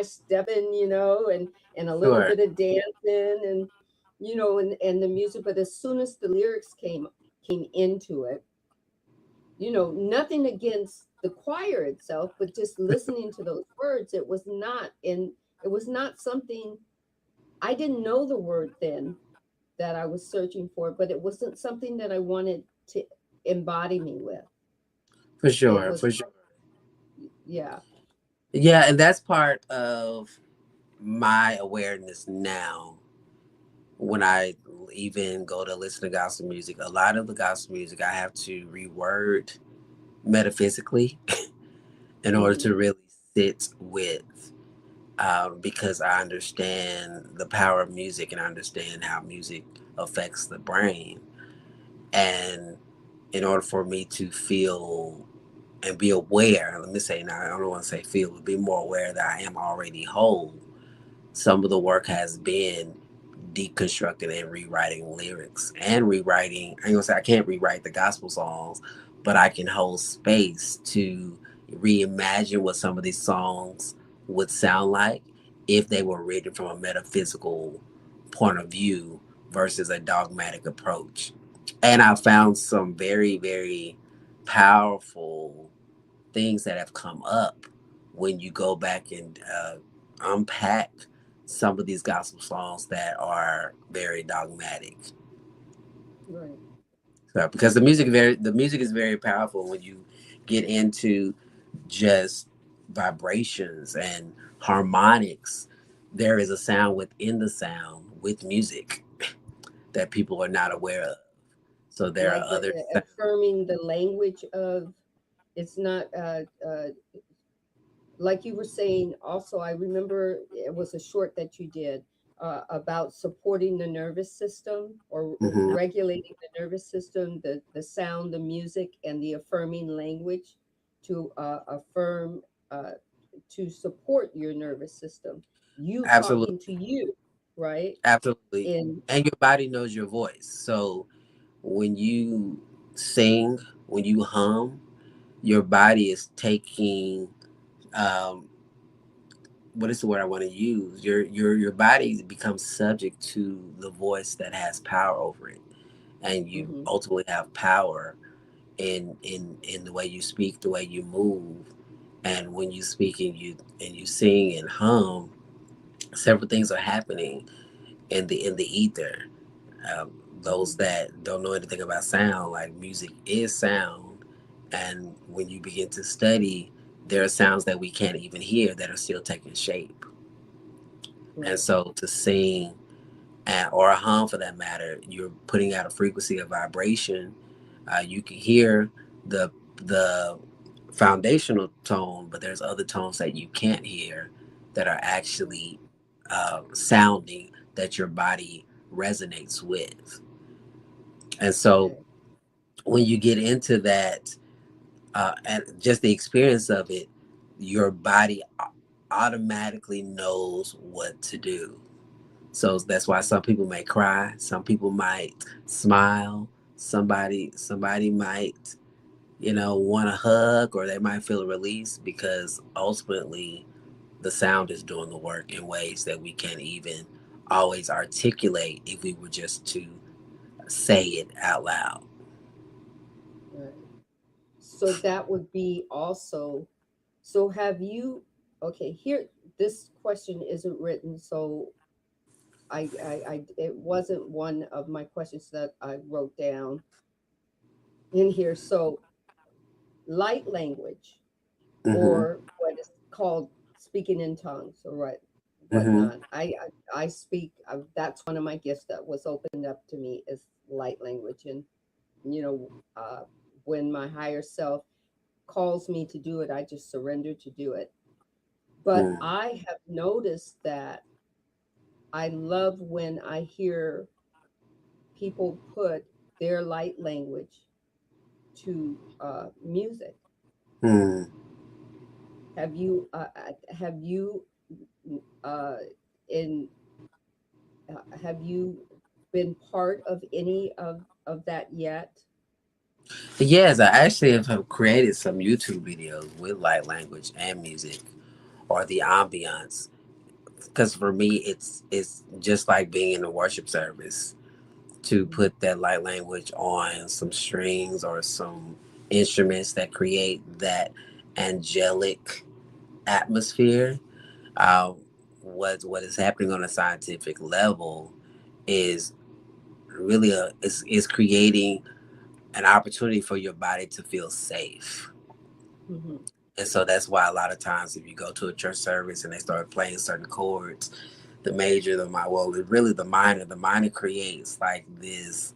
stepping, and a little Sure. bit of dancing, and the music. But as soon as the lyrics came into it, nothing against the choir itself, but just listening to those words, it was not something. I didn't know the word then that I was searching for, but it wasn't something that I wanted to embody me with. For It sure. was, For sure. yeah. Yeah, and that's part of my awareness now. When I even go to listen to gospel music, a lot of the gospel music I have to reword metaphysically in order Hmm. to really sit with, because I understand the power of music and I understand how music affects the brain. And in order for me to feel and be aware, let me say now, I don't want to say feel, but be more aware that I am already whole, some of the work has been deconstructing and rewriting lyrics and rewriting. I ain't gonna say I can't rewrite the gospel songs, but I can hold space to reimagine what some of these songs would sound like if they were written from a metaphysical point of view versus a dogmatic approach. And I found some very, very powerful things that have come up when you go back and unpack some of these gospel songs that are very dogmatic. Right. So, because the music is very powerful when you get into just vibrations and harmonics. There is a sound within the sound with music that people are not aware of. So there are Like the other affirming the language of, it's not like you were saying. Also, I remember it was a short that you did about supporting the nervous system, or Mhm. regulating the nervous system, the sound, the music, and the affirming language to affirm, uh, to support your nervous system. You talking to Absolutely, you, right? absolutely, In and your body knows your voice. So when you sing, when you hum, your body is taking um, what is the word I want to use? Your body becomes subject to the voice that has power over it, and you hmm ultimately have power in the way you speak, the way you move, and when you speak and you sing and hum, several things are happening in the ether. Those hmm that don't know anything about sound, like music is sound, and when you begin to study, there are sounds that we can't even hear that are still taking shape. And right. so to sing or a hum for that matter, you're putting out a frequency of vibration. You can hear the the foundational tone, but there's other tones that you can't hear that are Right. actually sounding that your body resonates with. And so Okay. when you get into that and just the experience of it, your body automatically knows what to do. So that's why some people may cry, some people might smile, somebody might, want a hug, or they might feel a release, because ultimately the sound is doing the work in ways that we can't even always articulate if we were just to say it out loud. Right. So that would be also, so have you, okay, here, this question isn't written, so it wasn't one of my questions that I wrote down in here. So light language, Mm-hmm. or what is called speaking in tongues, or Mm-hmm. whatnot. I speak, that's one of my gifts that was opened up to me, is light language. And, you know, when my higher self calls me to do it, I just surrender to do it. But Mm-hmm. I have noticed that I love when I hear people put their light language to music. Mm-hmm. Have you uh, in have you been part of any of that yet? Yes, I actually have created some YouTube videos with light language and music, or the ambiance. Because for me, it's just like being in a worship service, to Mhm. put that light language on some strings or some instruments that create that angelic atmosphere. Uh, what is happening on a scientific level is really is creating an opportunity for your body to feel safe. Mhm. And so that's why a lot of times if you go to a church service and they start playing certain chords, the major, the minor, well, really the minor creates like this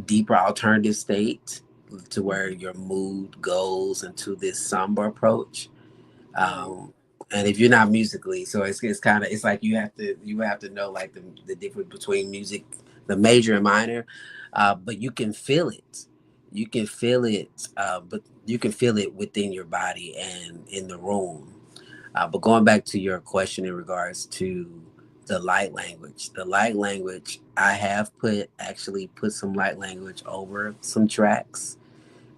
deeper alternative state to where Mhm. your mood goes into this somber approach. Right. um and if you're not musically, so it's kind of, it's like you have to know like the difference between music, the major and minor. But you can feel it, but you can feel it within your body and in the room. But going back to your question in regards to the light language, I have put some light language over some tracks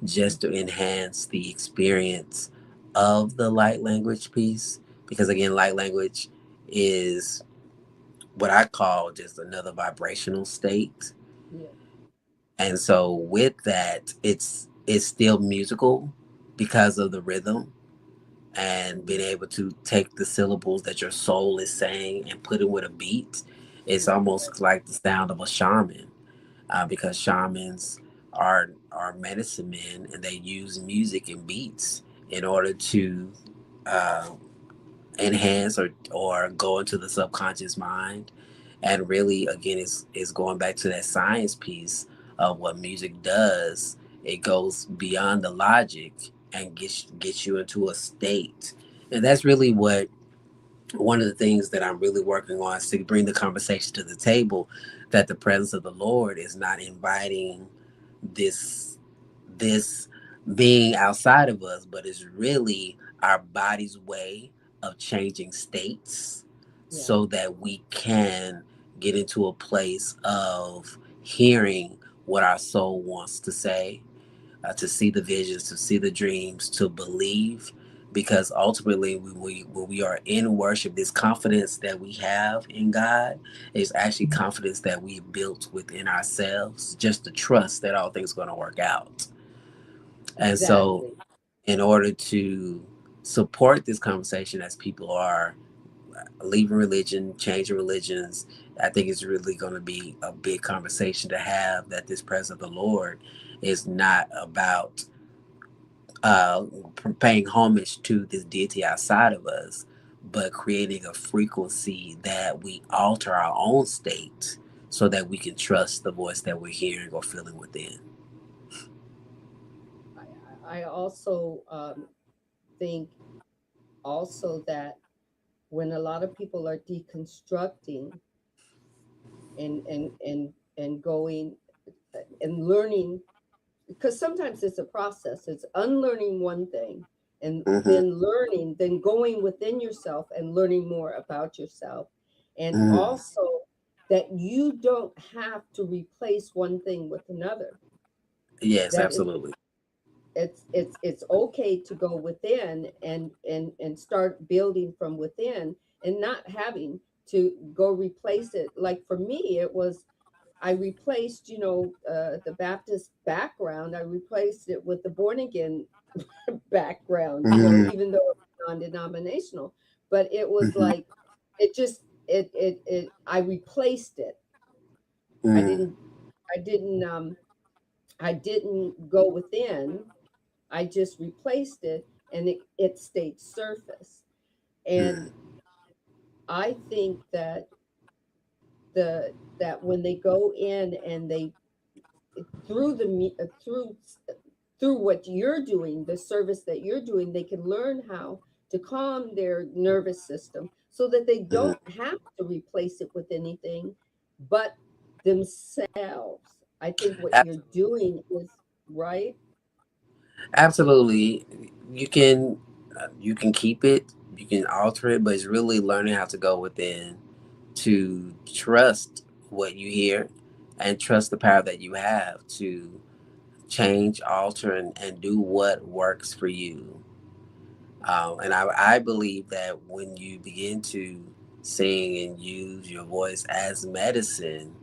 just to Mhm. enhance the experience of the light language piece. Because again, light language is what I call just another vibrational state. Yeah. And so with that, it's still musical because of the rhythm, and being Mhm. able to take the syllables that your soul is saying and put it with a beat. It's Right. almost like the sound of a shaman, because shamans are medicine men, and they use music and beats in order to uh, enhance or go into the subconscious mind. And really, again, is going back to that science piece of what music does. It goes beyond the logic and gets you into a state. And that's really what one of the things that I'm really working on is to bring the conversation to the table, that the presence of the Lord is not inviting this being outside of us, but is really our body's way of changing states Yeah. so that we can get into a place of hearing what our soul wants to say, to see the visions, to see the dreams, to believe. Because ultimately, when we are in worship, this confidence that we have in God is actually confidence that we built within ourselves, just the trust that all things are going to work out. And so, Exactly. in order to support this conversation as people are leaving religion, changing religions, I think it's really going to be a big conversation to have, that this presence of the Lord is not about uh, paying homage to this deity outside of us, but creating a frequency that we alter our own state so that we can trust the voice that we're hearing or feeling within. I also think also that when a lot of people are deconstructing and going and learning, because sometimes it's a process. It's unlearning one thing and Mm-hmm. then learning, then going within yourself and learning more about yourself. And Mm. also that you don't have to replace one thing with another. Yes, That absolutely. it's okay to go within and start building from within and not having to go replace it. Like for me, it was I replaced, the Baptist background. I replaced it with the born again background, Mm-hmm. even though it's non-denominational. But it was Mm-hmm. like it just it I replaced it. I Mm-hmm. didn't I didn't I didn't go within. I just replaced it and it stayed surface. And I think that that when they go in and they through through what you're doing, the service that you're doing, they can learn how to calm their nervous system so that they Mm-hmm. don't have to replace it with anything but themselves. I think what you're doing is right. Absolutely, you can keep it, you can alter it, but it's really learning how to go within to trust what you hear and trust the power that you have to change, alter, and do what works for you. And I believe that when you begin to sing and use your voice as medicine,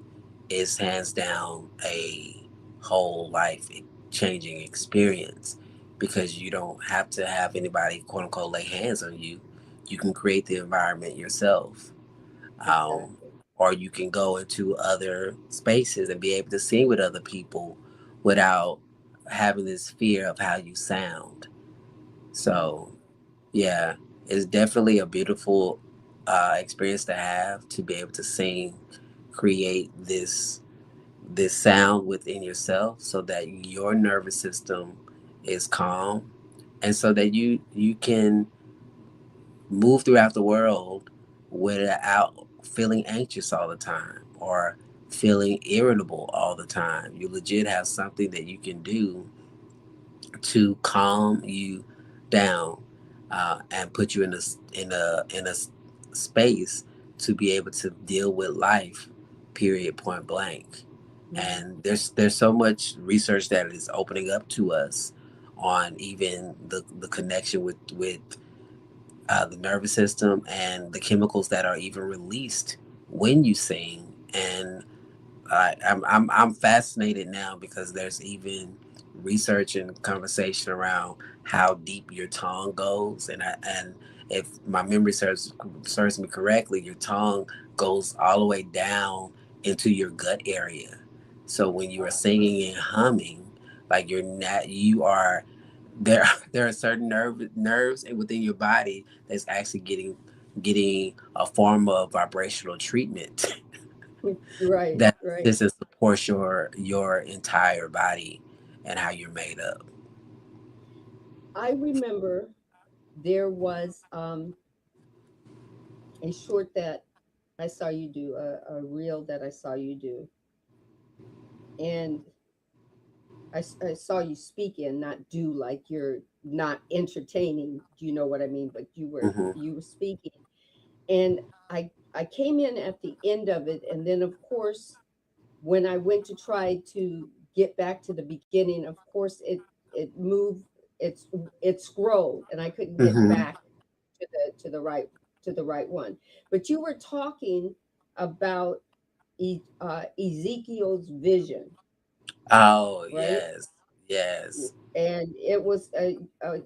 it's hands down a whole life changing experience, because you don't have to have anybody, quote unquote, lay hands on you. You can create the environment yourself. Um, Exactly. or you can go into other spaces and be able to sing with other people without having this fear of how you sound. Yeah. So, yeah, it's definitely a beautiful experience to have, to be able to sing, create this sound within yourself so that your nervous system is calm, and so that you can move throughout the world without feeling anxious all the time or feeling irritable all the time. You legit have something that you can do to calm you down, and put you in a space to be able to deal with life, period, point blank. Mm. And there's so much research that is opening up to us on even the connection with the nervous system and the chemicals that are even released when you sing. And I'm fascinated now because there's even research and conversation around how deep your tongue goes, and if my memory serves me correctly, your tongue goes all the way down into your gut area. So when you are singing and humming, like you're not, you are there. There are certain nerves within your body that's actually getting a form of vibrational treatment Right, that right. this supports your entire body and how you're made up. I remember there was a short that I saw you do, a reel that I saw you do, and I saw you speak and not do, like you're not entertaining. Do you know what I mean? But Hmm. you were speaking, and I came in at the end of it, and then of course when I went to try to get back to the beginning, of course it moved, it's it scrolled, and I couldn't get Hmm. back to the right to the right one. But you were talking about Ezekiel's vision, Oh right? yes, yes. And it was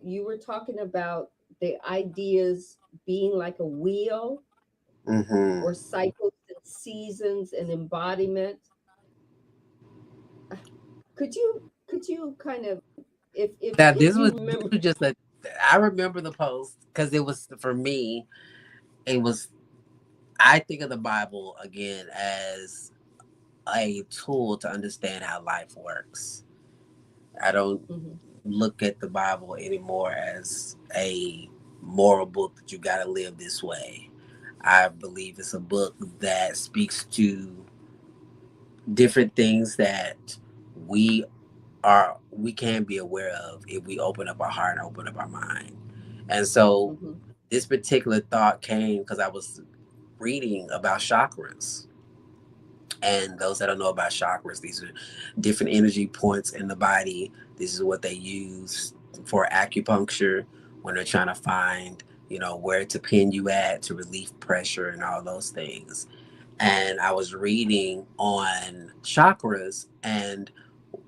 you were talking about the ideas being like a wheel Hmm. or cycles and seasons and embodiment. Could you kind of, Now if you this remember? was just a. I remember the post because it was for me. It was. I think of the Bible again as a tool to understand how life works. I don't Mhm, look at the Bible anymore as a moral book that you got to live this way. I believe it's a book that speaks to different things that we we can be aware of if we open up our heart and open up our mind. And so mhm, this particular thought came because I was reading about chakras. And those that don't know about chakras, these are different energy points in the body. This is what they use for acupuncture when they're trying to find, where to pin you at to relieve pressure and all those things. And I was reading on chakras, and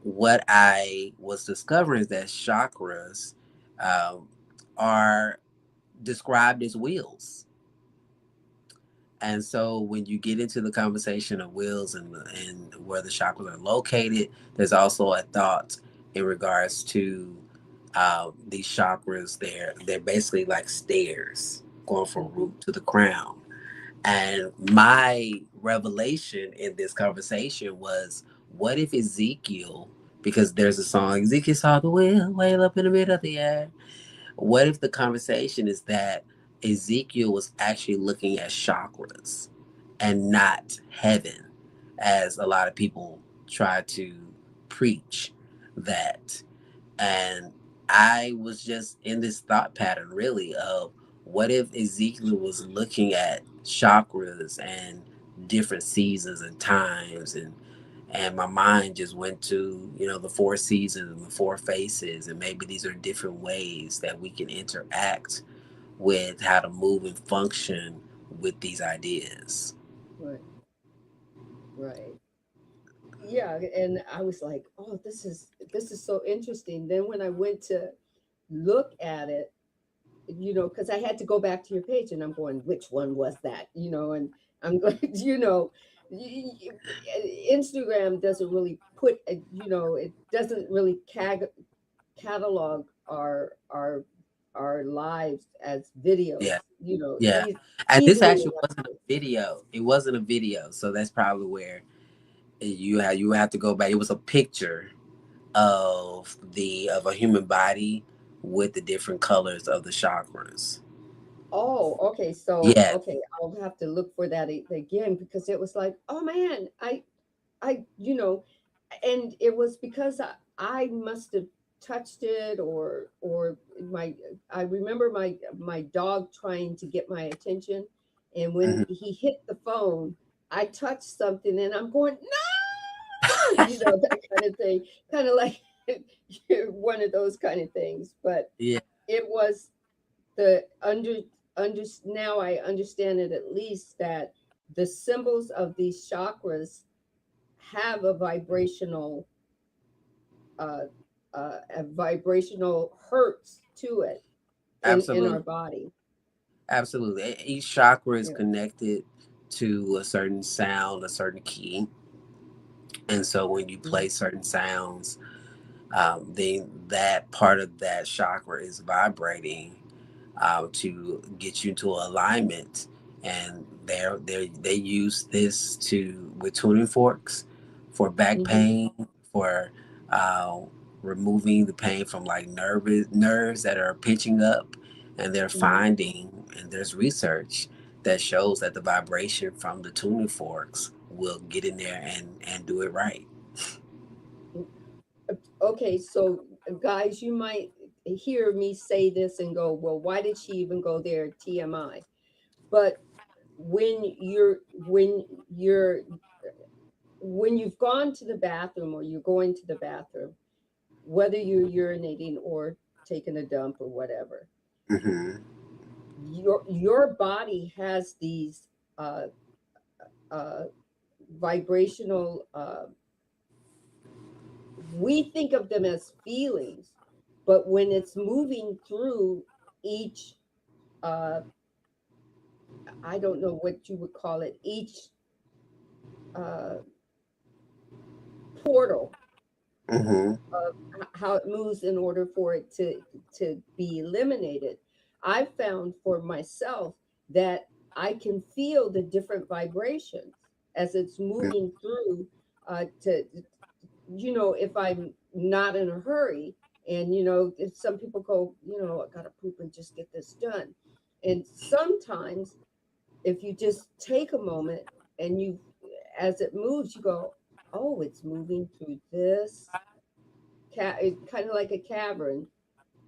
what I was discovering is that chakras um, are described as wheels. And so when you get into the conversation of wheels and where the chakras are located, there's also a thought in regards to these chakras. They're basically like stairs going from mhm. root to the crown. And my revelation in this conversation was, what if Ezekiel, because there's a song, Ezekiel saw the wheel, whale up in the middle of the air. What if the conversation is that Ezekiel was actually looking at chakras and not heaven, as a lot of people try to preach that? And I was just in this thought pattern, really, of what if Ezekiel was looking at chakras and different seasons and times, and my mind just went to, the four seasons and the four faces, and maybe these are different ways that we can interact with how to move and function with these ideas. Right, right. Yeah, and I was like, oh, this is so interesting. Then when I went to look at it, because I had to go back to your page, and I'm going, which one was that? And I'm going, Instagram doesn't really put, it doesn't really catalog our lives as Yeah, videos, yeah. And this easily actually enough. wasn't a video. It wasn't a video, so that's probably where you have to go back. It was a picture of a human body with the different colors of the chakras. Oh, okay. So, Yes. okay, I'll have to look for that again, because it was like, oh man, I, and it was because I must have touched it, or I remember my dog trying to get my attention, and when Mhm. he hit the phone, I touched something, and I'm going, no, that kind of thing, kind of like one of those kind of things. But Yeah. it was the now I understand it, at least, that the symbols of these chakras have a vibrational uh, a vibrational hertz to it in our Absolutely. body. Absolutely. Each chakra is Yeah. connected to a certain sound, a certain key. And so when you Mm-hmm. play certain sounds, then that part of that chakra is vibrating to get you into alignment. And they use this to with tuning forks for back Mm-hmm. pain, for uh, removing the pain from like nerves that are pitching up. And they're Mm-hmm. finding, and there's research that shows that the vibration from the tuning forks will get in there and do it right. Okay, so guys, you might hear me say this and go, well, why did she even go there? TMI. But when you're when you've gone to the bathroom or you're going to the bathroom, whether you're urinating or taking a dump or whatever, Hmm. your body has these uh, uh, vibrational. We think of them as feelings, but when it's moving through each, uh, I don't know what you would call it, each uh, portal Hmm. of how it moves in order for it to be eliminated. I found for myself that I can feel the different vibrations as it's moving through to if I'm not in a hurry, and if some people go, I gotta poop and just get this done. And sometimes if you just take a moment and you as it moves, you go, oh, it's moving through this it's kind of like a cavern,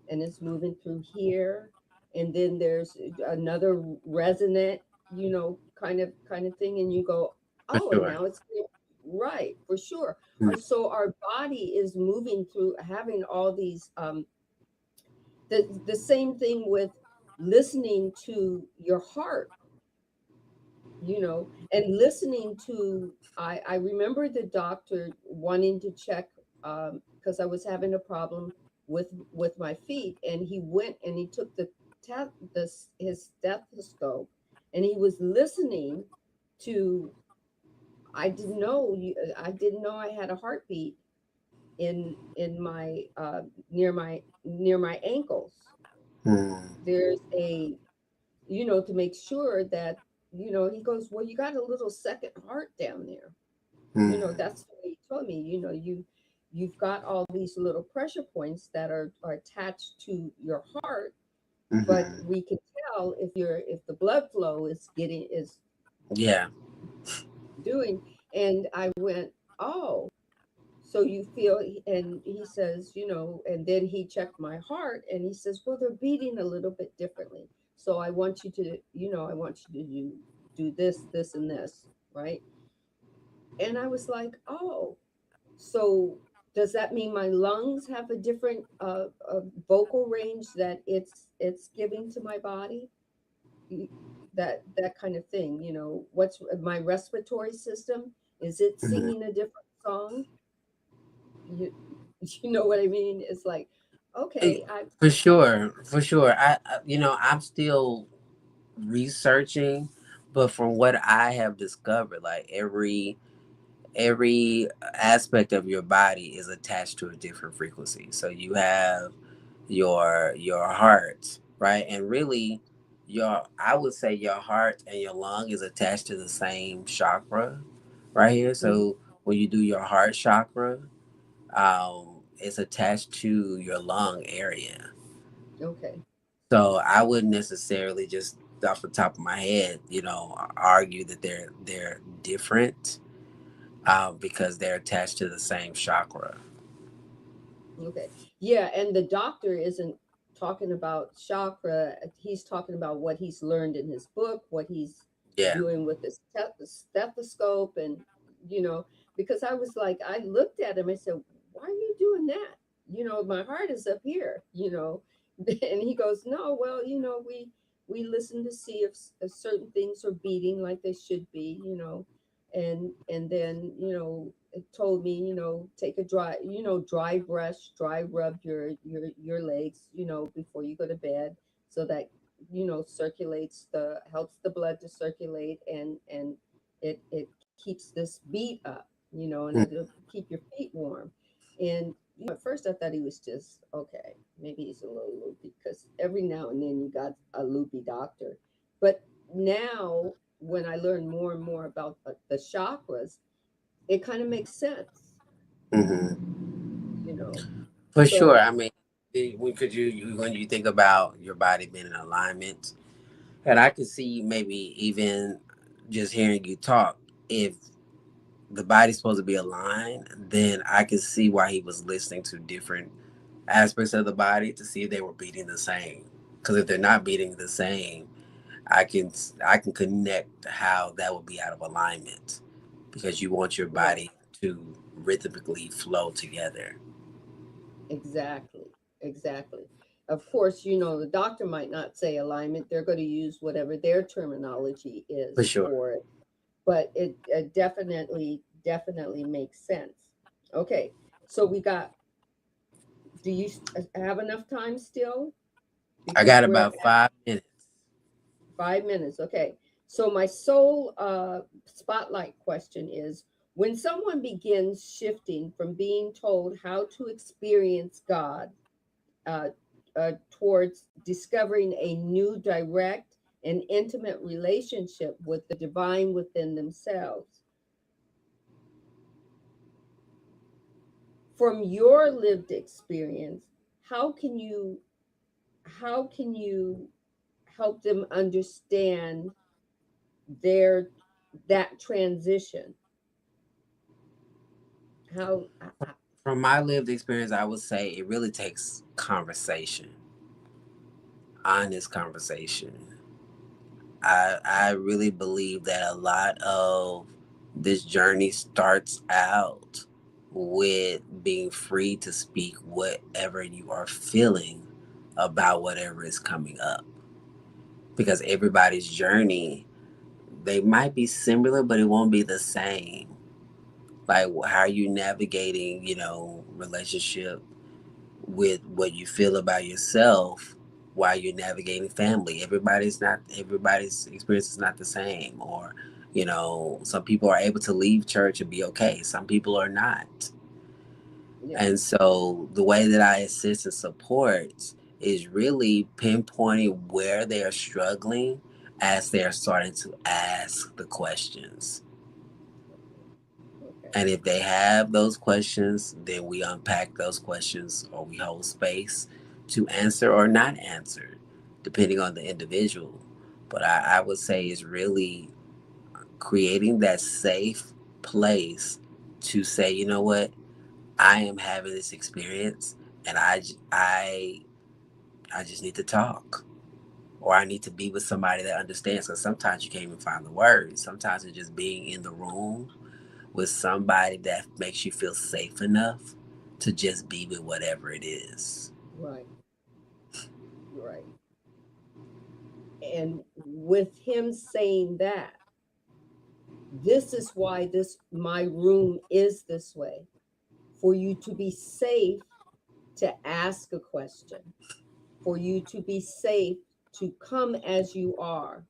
and it's moving through here, and then there's another resonant, kind of thing, and you go, For oh, and sure. now it's clear. Right, for sure. So our body is moving through having all these the same thing with listening to your heart, and listening to I remember the doctor wanting to check because I was having a problem with my feet, and he went and he took his stethoscope, and he was listening to I didn't know I had a heartbeat in my near my ankles. Mm-hmm. There's a to make sure that he goes, well, you got a little second heart down there. That's the way he told me. You've got all these little pressure points that are attached to your heart, but Hmm. we can tell if the blood flow is Yeah. doing. And I went, oh, so you feel, and he says, and then he checked my heart, and he says, well, they're beating a little bit differently, so I want you to do this and this, right? And I was like, oh, so does that mean my lungs have a different vocal range that it's giving to my body? Y- that kind of thing, what's my respiratory system, is it Hmm. singing a different song? you you know what I mean? It's like, okay, For sure, for sure. I'm still researching, but from what I have discovered, like every aspect of your body is attached to a different frequency. So you have your heart, right? And really your I would say your heart and your lung is attached to the same chakra right here. mhm, So when you do your heart chakra, it's attached to your lung area. okay, So I wouldn't necessarily just off the top of my head, argue that they're different because they're attached to the same chakra. okay. Yeah, and the doctor isn't talking about chakra. He's talking about what he's learned in his book, what he's Yeah. doing with the stethoscope, and you know, because I was like, I looked at him. I said, "Why are you doing that? My heart is up here." And he goes, "No, well, we listen to see if certain things are beating like they should be, and then, it told me, take a dry brush, dry rub your legs, before you go to bed, so that, circulates the helps the blood to circulate, and it keeps this beat up, and it'll keep your feet warm. And at first I thought he was just okay, maybe he's a little loopy, because every now and then you got a loopy doctor. But now, when I learn more and more about the chakras, it kind of makes sense, Hmm. you know. For sure. So I mean, when you think about your body being in alignment, and I could see maybe even just hearing you talk, if the body's supposed to be aligned, then I can see why he was listening to different aspects of the body to see if they were beating the same. Because if they're not beating the same, I can I can connect how that would be out of alignment, because you want your right, body to rhythmically flow together. exactly, exactly. Of course, the doctor might not say alignment. They're going to use whatever their terminology For is sure. for it, but it definitely makes sense. Okay, so we got. Do you have enough time still? I Because got we're about at 5 minutes. 5 minutes. Okay. So my sole spotlight question is, when someone begins shifting from being told how to experience God, uh, towards discovering a new direct and intimate relationship with the divine within themselves, from your lived experience, how can you how can you help them understand their that transition? How From my lived experience, I would say it really takes conversation, honest conversation. I really believe that a lot of this journey starts out with being free to speak whatever you are feeling about whatever is coming up. Because everybody's journey, they might be similar, but it won't be the same. Like, how are you navigating, relationship with what you feel about yourself while you're navigating family? Everybody's experience is not the same. Or, some people are able to leave church and be okay. Some people are not. yeah, And so the way that I assist and support is really pinpointing where they are struggling as they're starting to ask the questions. okay, okay, And if they have those questions, then we unpack those questions, or we hold space to answer or not answer, depending on the individual. But I would say it's really creating that safe place to say, you know what, I am having this experience, and I just need to talk. Or I need to be with somebody that understands. Because sometimes you can't even find the words. Sometimes it's just being in the room with somebody that makes you feel safe enough to just be with whatever it is. right, right. And with him saying that, this is why this my room is this way, for you to be safe to ask a question, for you to be safe to come as you are.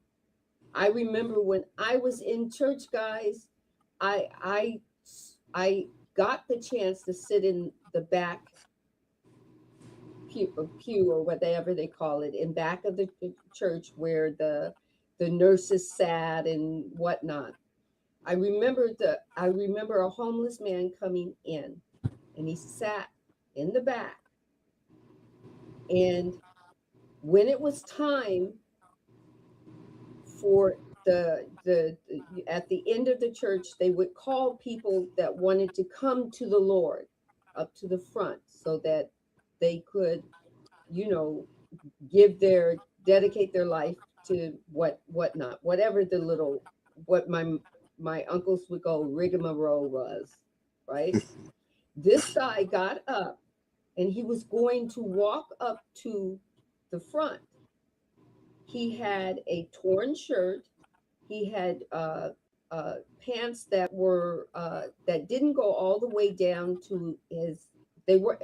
I remember when I was in church, guys, I I I got the chance to sit in the back pew or whatever they call it, in back of the church, where the nurses sat and whatnot. I remember a homeless man coming in, and he sat in the back. And when it was time for the at the end of the church, they would call people that wanted to come to the Lord up to the front, so that they could, you know, give their dedicate their life to whatnot, whatever the little what my uncles would go rigmarole was, right? This guy got up, and he was going to walk up to the front. He had a torn shirt. He had pants that were that didn't go all the way down to his. They were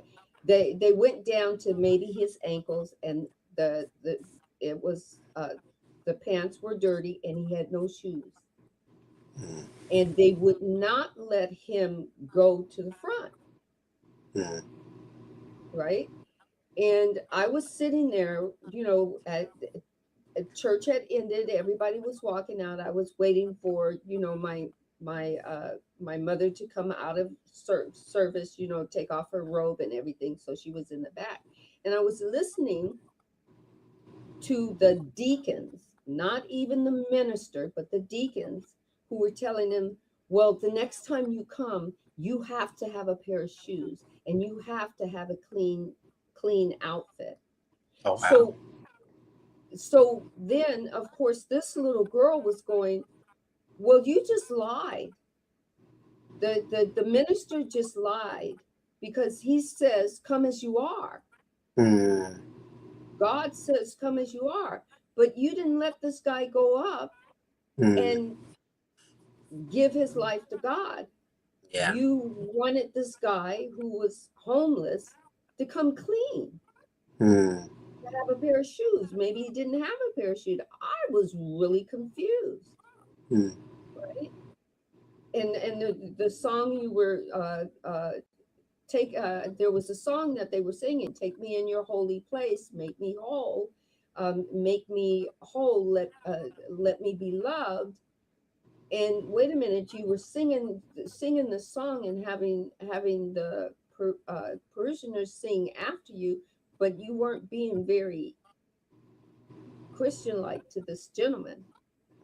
they went down to maybe his ankles, and the it was the pants were dirty, and he had no shoes, mm, and they would not let him go to the front, mm, right? And I was sitting there, church had ended, everybody was walking out. I was waiting for, my mother to come out of service, take off her robe and everything, so she was in the back. And I was listening to the deacons, not even the minister, but the deacons, who were telling him, well, the next time you come, you have to have a pair of shoes, and you have to have a clean outfit. oh wow. So so then, of course, this little girl was going, well, you just lied. The minister just lied, because he says, come as you are. Mm, God says, come as you are. But you didn't let this guy go up mm, and give his life to God. yeah. You wanted this guy who was homeless to come clean, Mm, to have a pair of shoes. Maybe he didn't have a pair of shoes. I was really confused, mm, right? And the song you were take there was a song that they were singing, take me in your holy place, make me whole, make me whole, let me be loved. And wait a minute, you were singing the song and having the parishioners sing after you, but you weren't being very Christian like to this gentleman,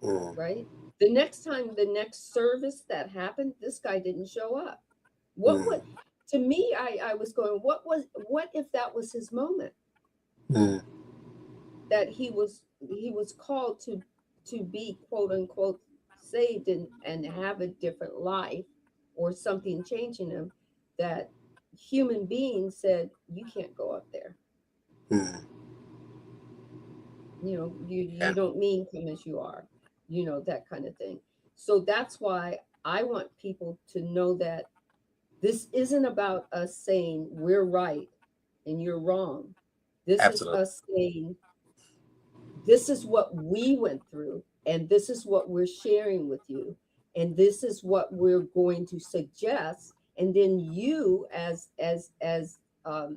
mm, right? The next service that happened, this guy didn't show up. What mm, would To me, I was going, what if that was his moment, mm, that he was called to be, quote unquote, saved, and have a different life, or something changing him, that human beings said, you can't go up there. mm, You yeah. don't mean come as you are, that kind of thing. So that's why I want people to know that this isn't about us saying we're right and you're wrong. This is Absolutely. us saying, this is what we went through, and this is what we're sharing with you, and this is what we're going to suggest. And then you, as uh,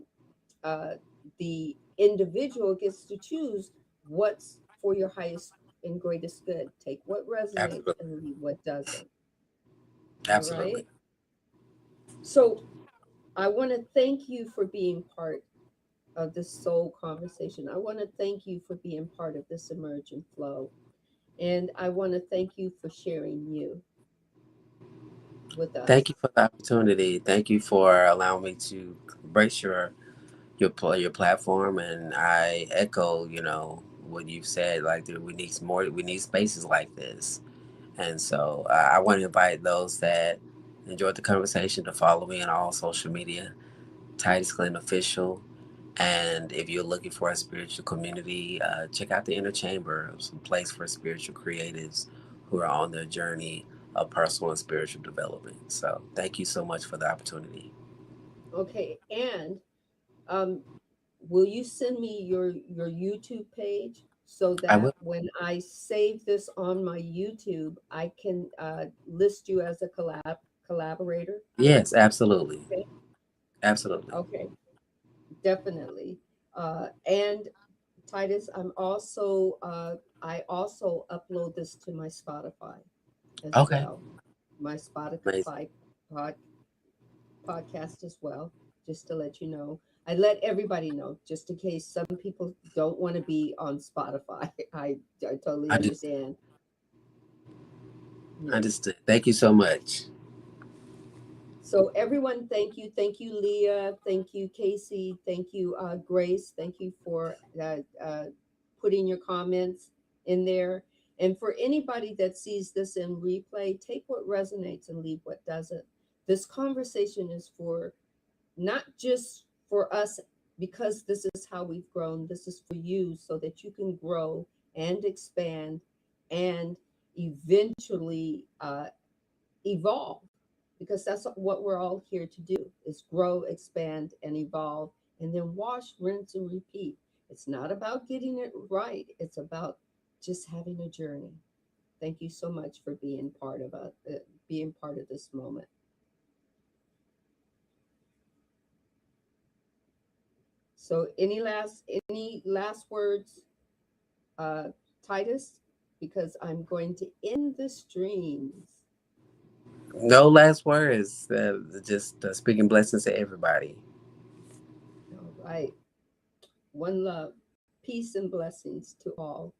the individual, gets to choose what's for your highest and greatest good. Take what resonates Absolutely. and leave what doesn't. All Absolutely. right. So I want to thank you for being part of this soul conversation. I want to thank you for being part of this emerge and flow. And I want to thank you for sharing you with Thank you us. for the opportunity. Thank you for allowing me to brace your platform, and I echo, what you've said. Like that we need more. We need spaces like this, and so I want to invite those that enjoyed the conversation to follow me on all social media, Titus Glenn Official. And if you're looking for a spiritual community, check out the Inner Chamber, some place for spiritual creatives who are on their journey of personal and spiritual development. So thank you so much for the opportunity. Okay. And um, will you send me your YouTube page, so I will. that when I save this on my YouTube, I can list you as a collaborator? Yes, absolutely. Okay. Absolutely. Okay. Definitely. And Titus, I also upload this to my Spotify as Okay. well. My Amazing. Spotify pod, podcast as well, just to let you know. I let everybody know, just in case some people don't want to be on Spotify. I totally Under- understand. Yeah. Understood. Thank you so much. So everyone, thank you. Thank you, Leah. Thank you, Casey. Thank you, Grace. Thank you for putting your comments in there. And for anybody that sees this in replay, take what resonates and leave what doesn't. This conversation is for, not just for us, because this is how we've grown. This is for you, so that you can grow and expand and eventually evolve, because that's what we're all here to do, is grow, expand, and evolve, and then wash, rinse, and repeat. It's not about getting it right. It's about just having a journey. Thank you so much for being part of this moment. So, any last words, uh, Titus? Because I'm going to end the streams. No last words. Just speaking blessings to everybody. All right. One love, peace, and blessings to all.